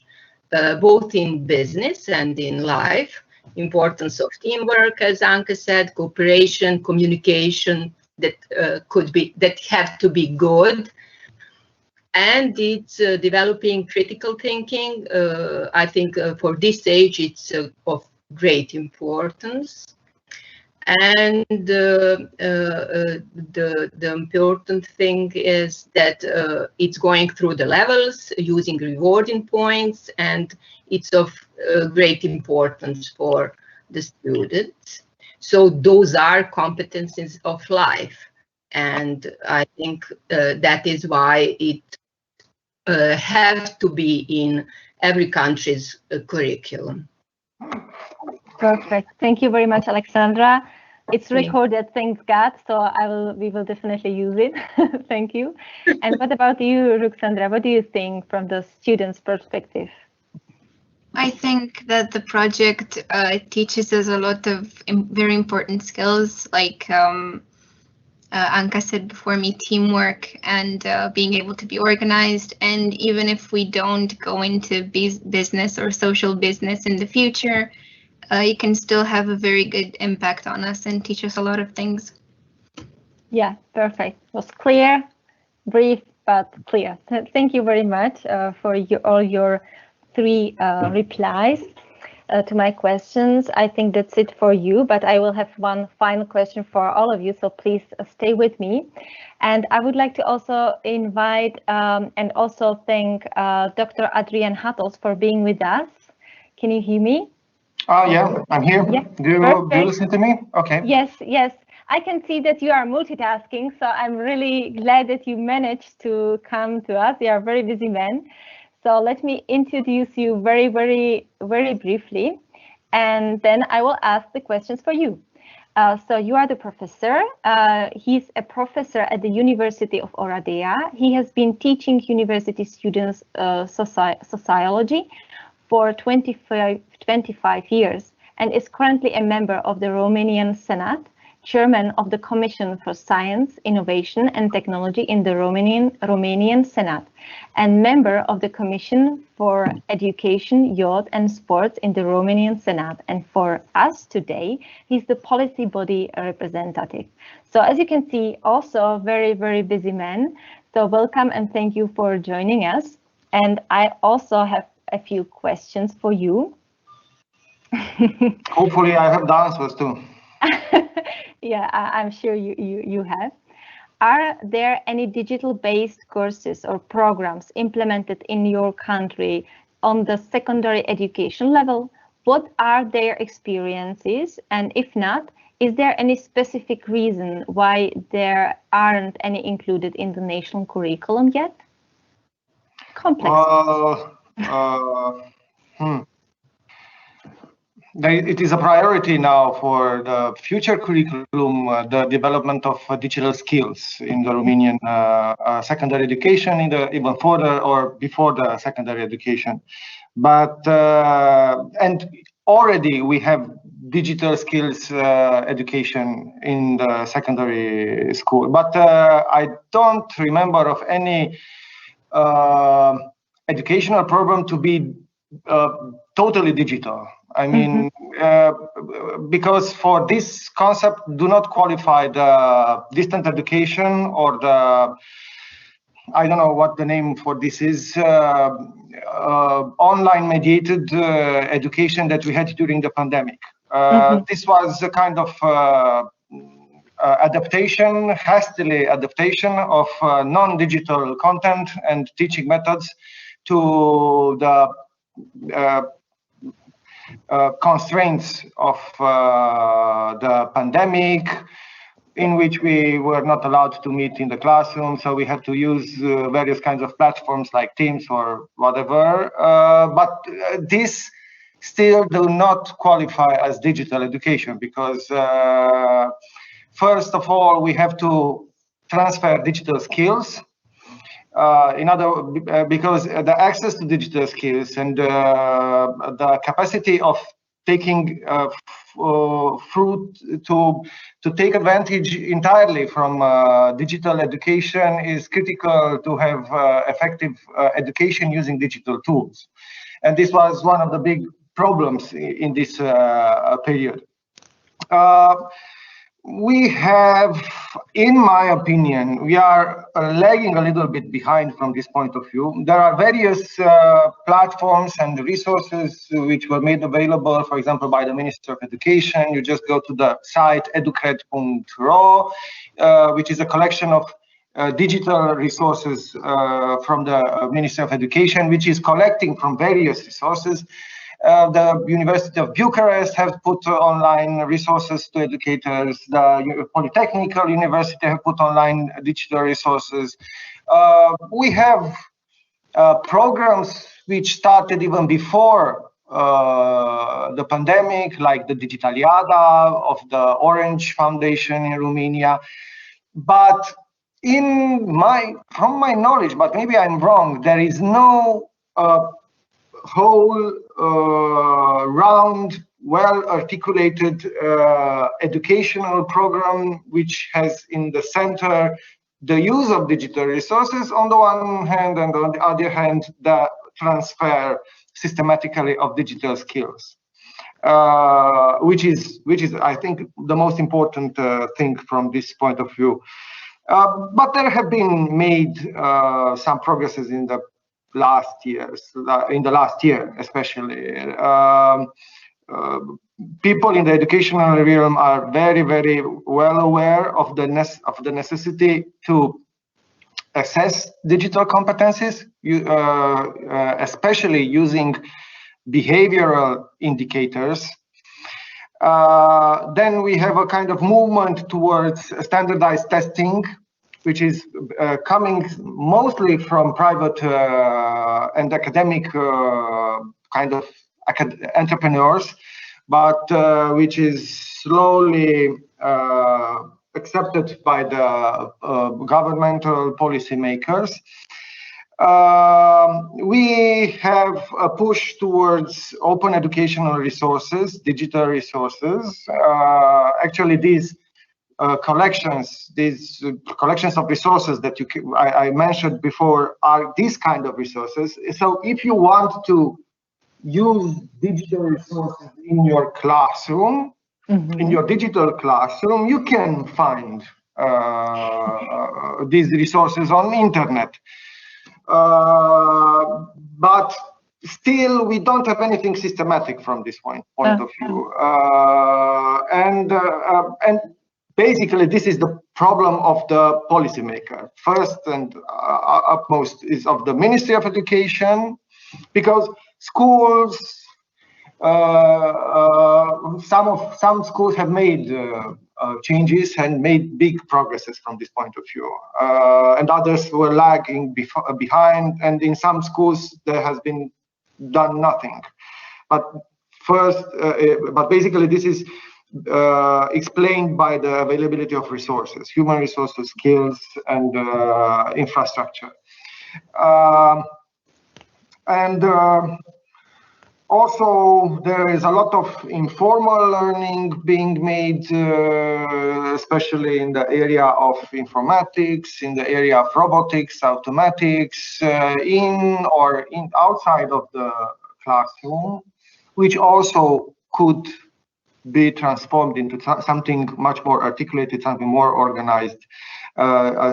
both in business and in life. Importance of teamwork, as Anka said, cooperation, communication that have to be good. And it's developing critical thinking. I think for this age, it's of great importance. And the important thing is that it's going through the levels, using rewarding points, and it's of great importance for the students. So those are competencies of life. And I think that is why it have to be in every country's curriculum. Perfect. Thank you very much, Alexandra. It's recorded, thank God, so we will definitely use it. Thank you. And what about you, Ruxandra? What do you think from the student's perspective? I think that the project teaches us a lot of very important skills, like Anka said before me, teamwork and being able to be organized. And even if we don't go into business or social business in the future, you can still have a very good impact on us and teach us a lot of things. Yeah, perfect. It was clear, brief, but clear. Thank you very much for all your 3 replies to my questions. I think that's it for you, but I will have one final question for all of you, so please stay with me. And I would like to also invite and also thank Dr. Adrian Hattels for being with us. Can you hear me? Yeah, I'm here. Yeah, do you listen to me? Okay. Yes. I can see that you are multitasking, so I'm really glad that you managed to come to us. You are a very busy man. So let me introduce you very, very, very briefly, and then I will ask the questions for you. So you are the professor. He's a professor at the University of Oradea. He has been teaching university students sociology for 25 years and is currently a member of the Romanian Senate, chairman of the Commission for Science, Innovation and Technology in the Romanian Senate, and member of the Commission for Education, Youth and Sports in the Romanian Senate. And for us today, he's the policy body representative. So as you can see, also very, very busy man. So welcome and thank you for joining us. And I also have a few questions for you. Hopefully I have the answers too. Yeah, I'm sure you have. Are there any digital-based courses or programs implemented in your country on the secondary education level? What are their experiences? And if not, is there any specific reason why there aren't any included in the national curriculum yet? Complex. It is a priority now for the future curriculum, the development of digital skills in the Romanian secondary education, even further or before the secondary education. But and already we have digital skills education in the secondary school. But I don't remember of any educational program to be totally digital. I mean, because for this concept do not qualify the distant education or the, I don't know what the name for this is, online mediated education that we had during the pandemic. This was a kind of hastily adaptation of non-digital content and teaching methods to the constraints of the pandemic, in which we were not allowed to meet in the classroom, so we had to use various kinds of platforms like Teams or whatever. But this still do not qualify as digital education because first of all, we have to transfer digital skills. Because the access to digital skills and the capacity of taking fruit to take advantage entirely from digital education is critical to have effective education using digital tools. And this was one of the big problems in this period. We have, in my opinion, we are lagging a little bit behind from this point of view. There are various platforms and resources which were made available, for example, by the Minister of Education. You just go to the site educred.ro, which is a collection of digital resources from the Ministry of Education, which is collecting from various resources. The University of Bucharest has put online resources to educators. The Polytechnical University have put online digital resources. We have programs which started even before the pandemic, like the Digitaliada of the Orange Foundation in Romania. But from my knowledge, but maybe I'm wrong, there is no whole round, well-articulated educational program which has in the center the use of digital resources on the one hand, and on the other hand, the transfer systematically of digital skills, which is I think the most important thing from this point of view. But there have been made some progresses in the last years, in the last year especially. People in the educational realm are very, very well aware of the necessity to assess digital competencies, especially using behavioral indicators. Then we have a kind of movement towards standardized testing, which is coming mostly from private and academic kind of entrepreneurs, but which is slowly accepted by the governmental policymakers. We have a push towards open educational resources, digital resources. Actually, these collections of resources that I mentioned before are these kind of resources. So if you want to use digital resources in your classroom, in your digital classroom, you can find these resources on the internet. But still, we don't have anything systematic from this point of view. And basically, this is the problem of the policymaker. First and upmost is of the Ministry of Education, because schools, some schools have made changes and made big progresses from this point of view, and others were lagging behind, and in some schools there has been done nothing. But basically this is explained by the availability of resources, human resources, skills, and infrastructure. Also, there is a lot of informal learning being made, especially in the area of informatics, in the area of robotics, automatics, outside of the classroom, which also could be transformed into something much more articulated, something more organized,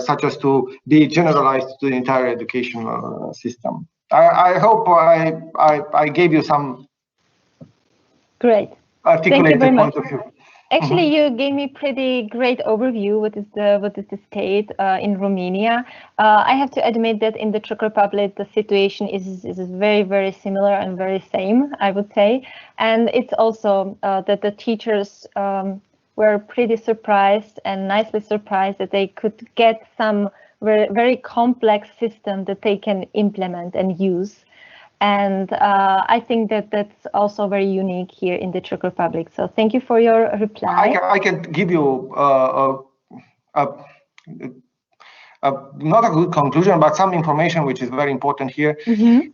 such as to be generalized to the entire educational system. I hope I gave you some great articulated point of view. Actually, you gave me pretty great overview. What is the state in Romania? I have to admit that in the Czech Republic, the situation is very, very similar and very same, I would say. And it's also that the teachers were pretty surprised and nicely surprised that they could get some very, very complex system that they can implement and use. And I think that that's also very unique here in the Czech Republic. So thank you for your reply. I can give you not a good conclusion, but some information which is very important here.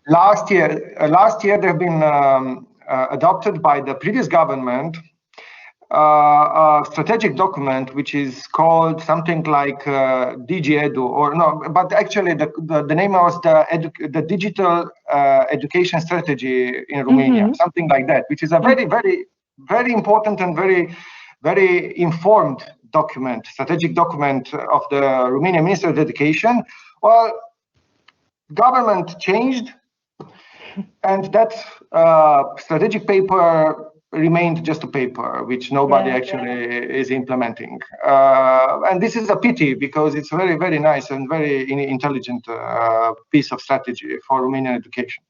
Last year there have been adopted by the previous government a strategic document which is called something like DG Edu, or no, but actually the name was the Digital Education Strategy in Romania, something like that, which is a very important and very informed document, strategic document of the Romanian Ministry of Education. Well, government changed, and that strategic paper remained just a paper, which nobody actually is implementing. And this is a pity, because it's a very nice and very intelligent piece of strategy for Romanian education.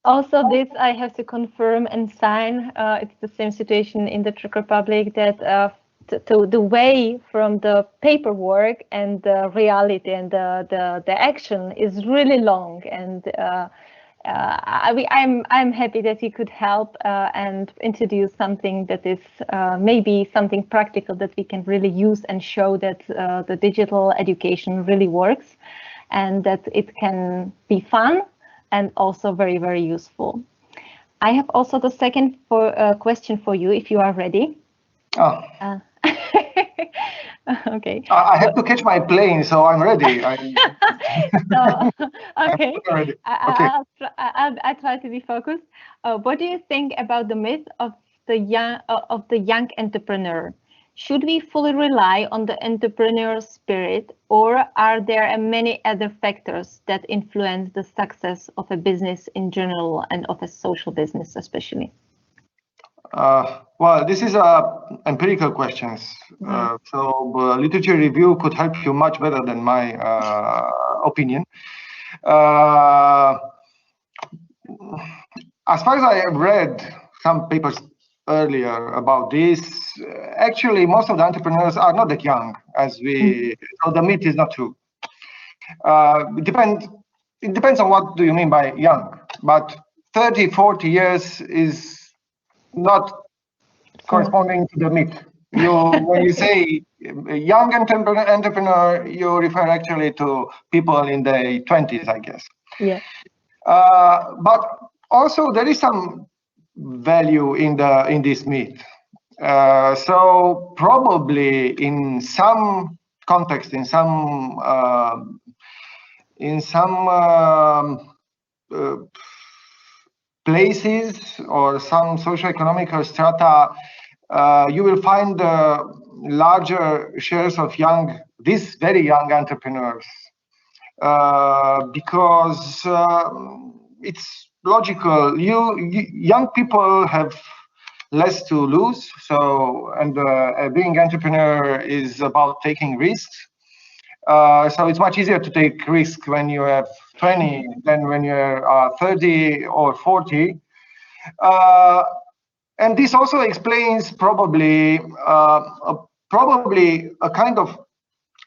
Also, this I have to confirm and sign. It's the same situation in the Czech Republic, that to the way from the paperwork and the reality and the action is really long, and I'm happy that you could help and introduce something that is maybe something practical that we can really use and show that the digital education really works, and that it can be fun and also very useful. I have also the second question for you, if you are ready. Oh. Okay. I have to catch my plane, so I'm ready. So, okay. I'm ready. Okay. I'll try to be focused. What do you think about the myth of the young entrepreneur? Should we fully rely on the entrepreneur spirit, or are there many other factors that influence the success of a business in general and of a social business especially? Well, this is empirical questions. So literature review could help you much better than my opinion. As far as I have read some papers earlier about this, actually most of the entrepreneurs are not that young, as so the myth is not true. It depends on what do you mean by young, but 30-40 years is not corresponding to the myth. When you say young entrepreneur, you refer actually to people in their 20s, I guess. Yeah. But also there is some value in this myth. So probably in some context, in some places or some socioeconomic strata, you will find larger shares of these very young entrepreneurs, because it's logical. Young people have less to lose, and being entrepreneur is about taking risks. So it's much easier to take risks when you have 20 than when you're 30 or 40. And this also explains probably a kind of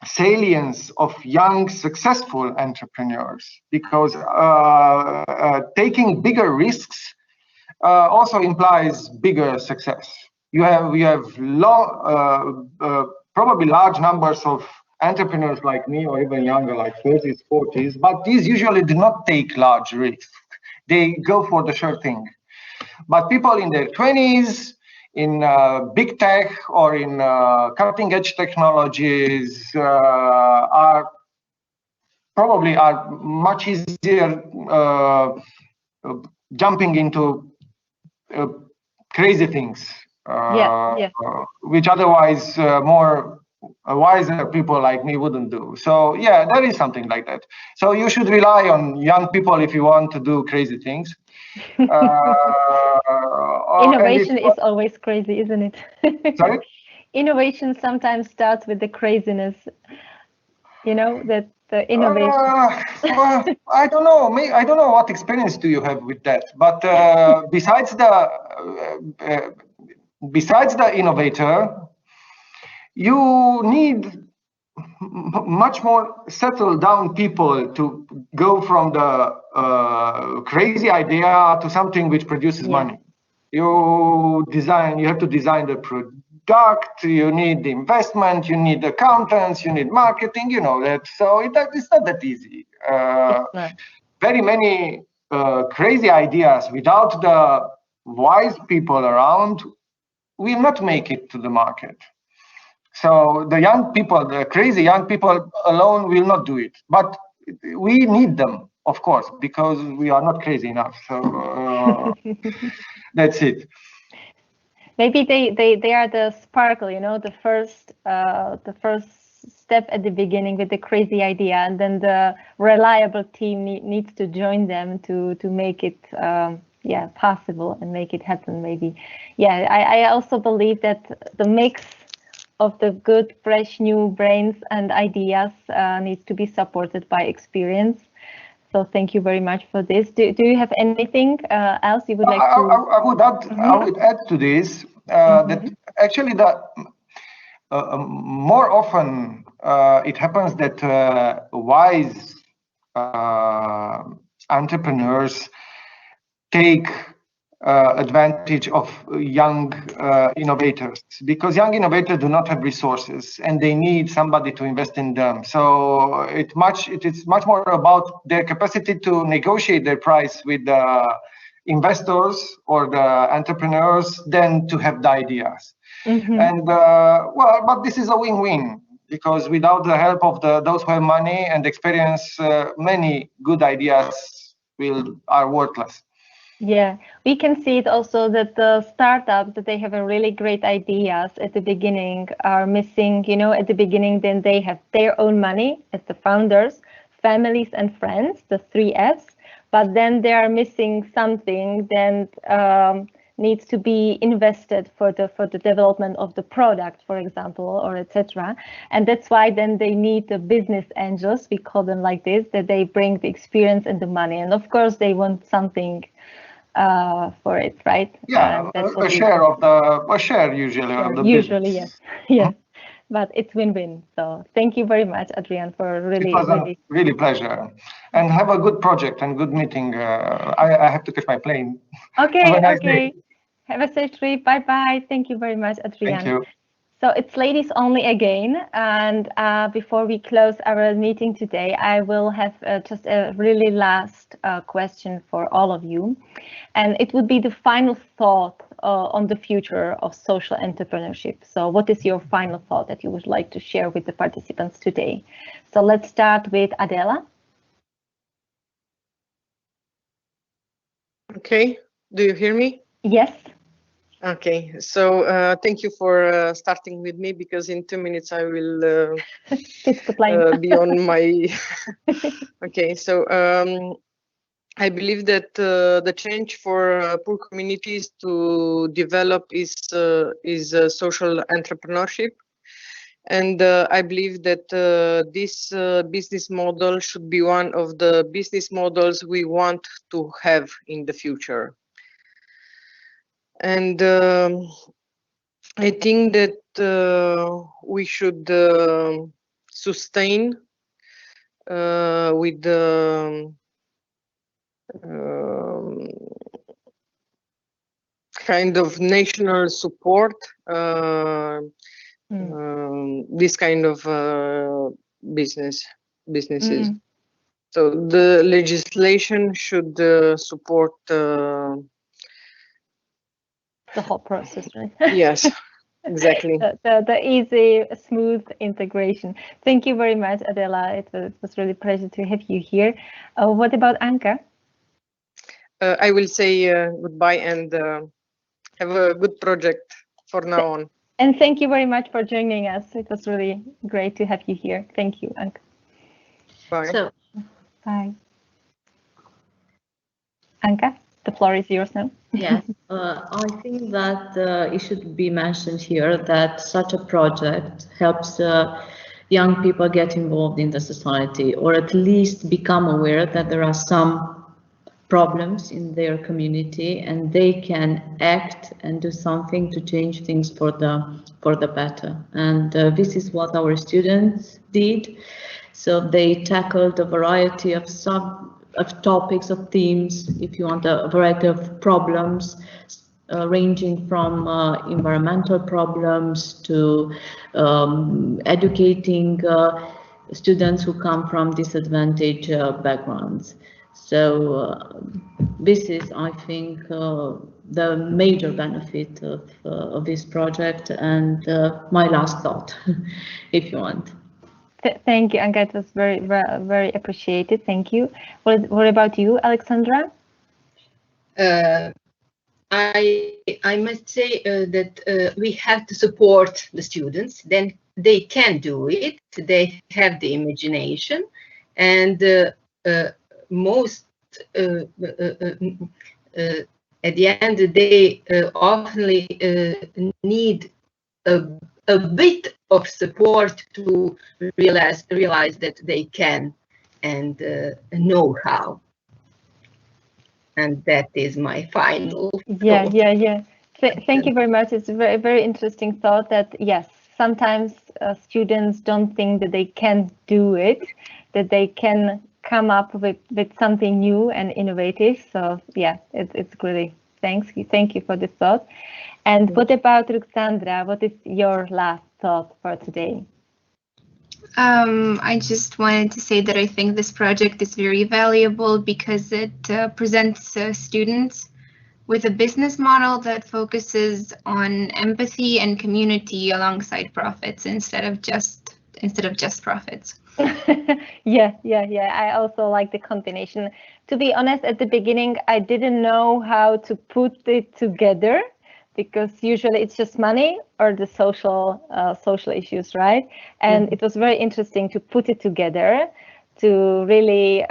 salience of young successful entrepreneurs, because taking bigger risks also implies bigger success. You have probably large numbers of entrepreneurs like me, or even younger, like 30s, 40s, but these usually do not take large risks. They go for the sure thing. But people in their 20s, in big tech or in cutting edge technologies are much easier jumping into crazy things, which otherwise more wiser people like me wouldn't do. So yeah, there is something like that. So you should rely on young people if you want to do crazy things. Innovation is always crazy, isn't it? Sorry? Innovation sometimes starts with the craziness. You know, that the innovation. Well, I don't know. I don't know what experience do you have with that. But besides the innovator, you need much more settled down people to go from the crazy idea to something which produces money. You have to design the product, you need the investment, you need accountants, you need marketing, you know that. So it's not that easy. Very many crazy ideas without the wise people around will not make it to the market. So the young people, the crazy young people alone will not do it. But we need them, of course, because we are not crazy enough. So that's it. Maybe they are the sparkle, you know, the first step at the beginning with the crazy idea, and then the reliable team needs to join them to make it yeah, possible and make it happen. Maybe, yeah. I also believe that the mix of the good, fresh, new brains and ideas needs to be supported by experience. So thank you very much for this. Do you have anything else you would like to? I would add. I would add to this that actually the more often it happens that wise entrepreneurs take advantage of young innovators, because young innovators do not have resources and they need somebody to invest in them. So it is much more about their capacity to negotiate their price with the investors or the entrepreneurs than to have the ideas. And well, but this is a win-win, because without the help of those who have money and experience, many good ideas are worthless. Yeah, we can see it also that the startups that they have a really great ideas at the beginning are missing, you know, at the beginning, then they have their own money as the founders, families and friends, the 3 Fs, but then they are missing something that needs to be invested for the development of the product, for example, or etc. And that's why then they need the business angels, we call them like this, that they bring the experience and the money. And of course, they want something for it, right? Yeah, a share usually of the usually business. Yes, yes, but it's win-win. So thank you very much, Adrian, for It was a really pleasure, and have a good project and good meeting. I have to catch my plane. Okay, have a nice okay. day. Have a safe trip. Bye bye. Thank you very much, Adrian. Thank you. So it's ladies only again, and before we close our meeting today, I will have just a really last question for all of you, and it would be the final thought on the future of social entrepreneurship. So what is your final thought that you would like to share with the participants today? So let's start with Adela. Okay, do you hear me? Yes. Okay, so thank you for starting with me, because in 2 minutes I will be on my. Okay, so I believe that the change for poor communities to develop is social entrepreneurship, and I believe that this business model should be one of the business models we want to have in the future. And I think that we should sustain with the kind of national support this kind of businesses. So the legislation should support the whole process, right? Yes, exactly. the easy, smooth integration. Thank you very much, Adela. It was really a pleasure to have you here. What about Anka? I will say goodbye and have a good project for now on. And thank you very much for joining us. It was really great to have you here. Thank you, Anka. Bye. So, bye. Anka, the floor is yours now. Yes, I think that it should be mentioned here that such a project helps young people get involved in the society, or at least become aware that there are some problems in their community and they can act and do something to change things for the better. And this is what our students did. So they tackled a variety of topics, of themes, if you want, a variety of problems, ranging from environmental problems to educating students who come from disadvantaged backgrounds. So this is, I think, the major benefit of this project, and my last thought, if you want. Thank you, Anka. It was very, very, very appreciated. Thank you. What about you, Alexandra? I must say that we have to support the students. Then they can do it. They have the imagination, and most at the end they often need a bit of support to realize that they can and know how. And that is my final thought. Yeah. Thank you very much. It's a very, very interesting thought that, yes, sometimes students don't think that they can do it, that they can come up with something new and innovative. So yeah, it's really, thank you for this thought. And what about Ruxandra? What is your last thought for today? I just wanted to say that I think this project is very valuable because it presents students with a business model that focuses on empathy and community alongside profits instead of just profits. Yeah. I also like the combination. To be honest, at the beginning, I didn't know how to put it together, because usually it's just money or the social issues, right? And it was very interesting to put it together, to really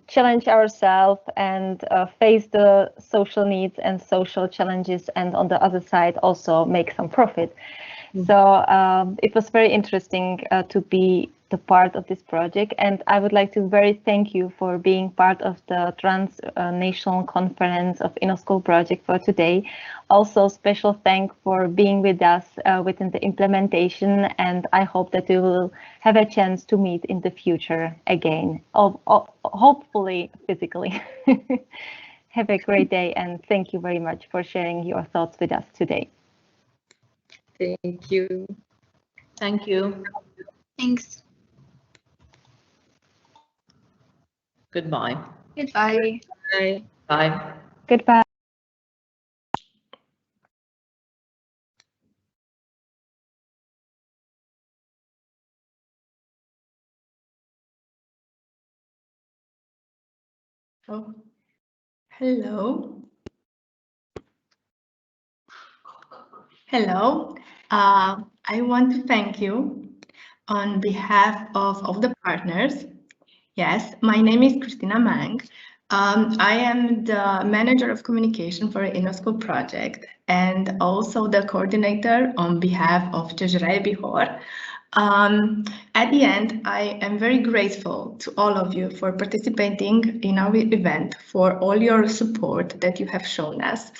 challenge ourselves and face the social needs and social challenges, and on the other side also make some profit. So it was very interesting to be the part of this project, and I would like to very thank you for being part of the Transnational Conference of InnoSchool project for today. Also, special thank for being with us within the implementation, and I hope that we will have a chance to meet in the future again, hopefully physically. Have a great day, and thank you very much for sharing your thoughts with us today. Thank you. Thank you. Thanks. Goodbye. Goodbye. Bye. Bye. Goodbye. Oh, hello. Hello. I want to thank you on behalf of all the partners. Yes, my name is Christina Mang. I am the manager of communication for InnoSchool project and also the coordinator on behalf of Cezăraie Bihor. At the end, I am very grateful to all of you for participating in our event, for all your support that you have shown us.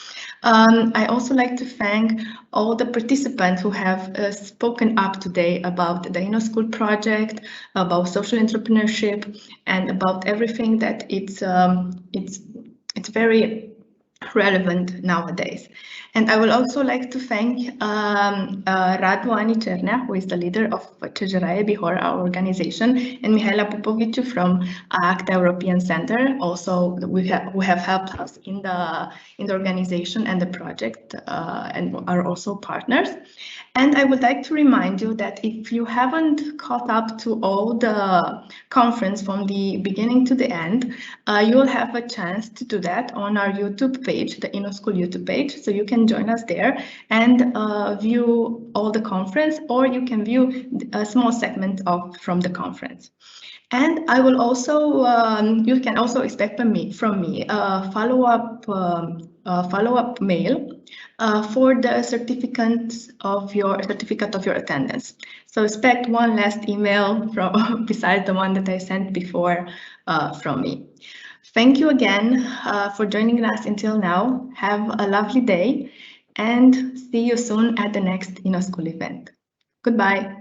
I also like to thank all the participants who have spoken up today about the InnoSchool project, about social entrepreneurship, and about everything that it's very relevant nowadays. And I would also like to thank Radu Anicerna, who is the leader of Cezăraie Bihor, our organization, and Mihaela Popovici from ACTA European Center, also who have helped us in the organization and the project, and are also partners. And I would like to remind you that if you haven't caught up to all the conference from the beginning to the end, you will have a chance to do that on our YouTube page, the InnoSchool YouTube page. So you can join us there and view all the conference, or you can view a small segment from the conference. And I will also, you can also expect from me a follow-up mail for the certificate of your attendance. So expect one last email from besides the one that I sent before from me. Thank you again for joining us until now. Have a lovely day and see you soon at the next InnoSchool event. Goodbye.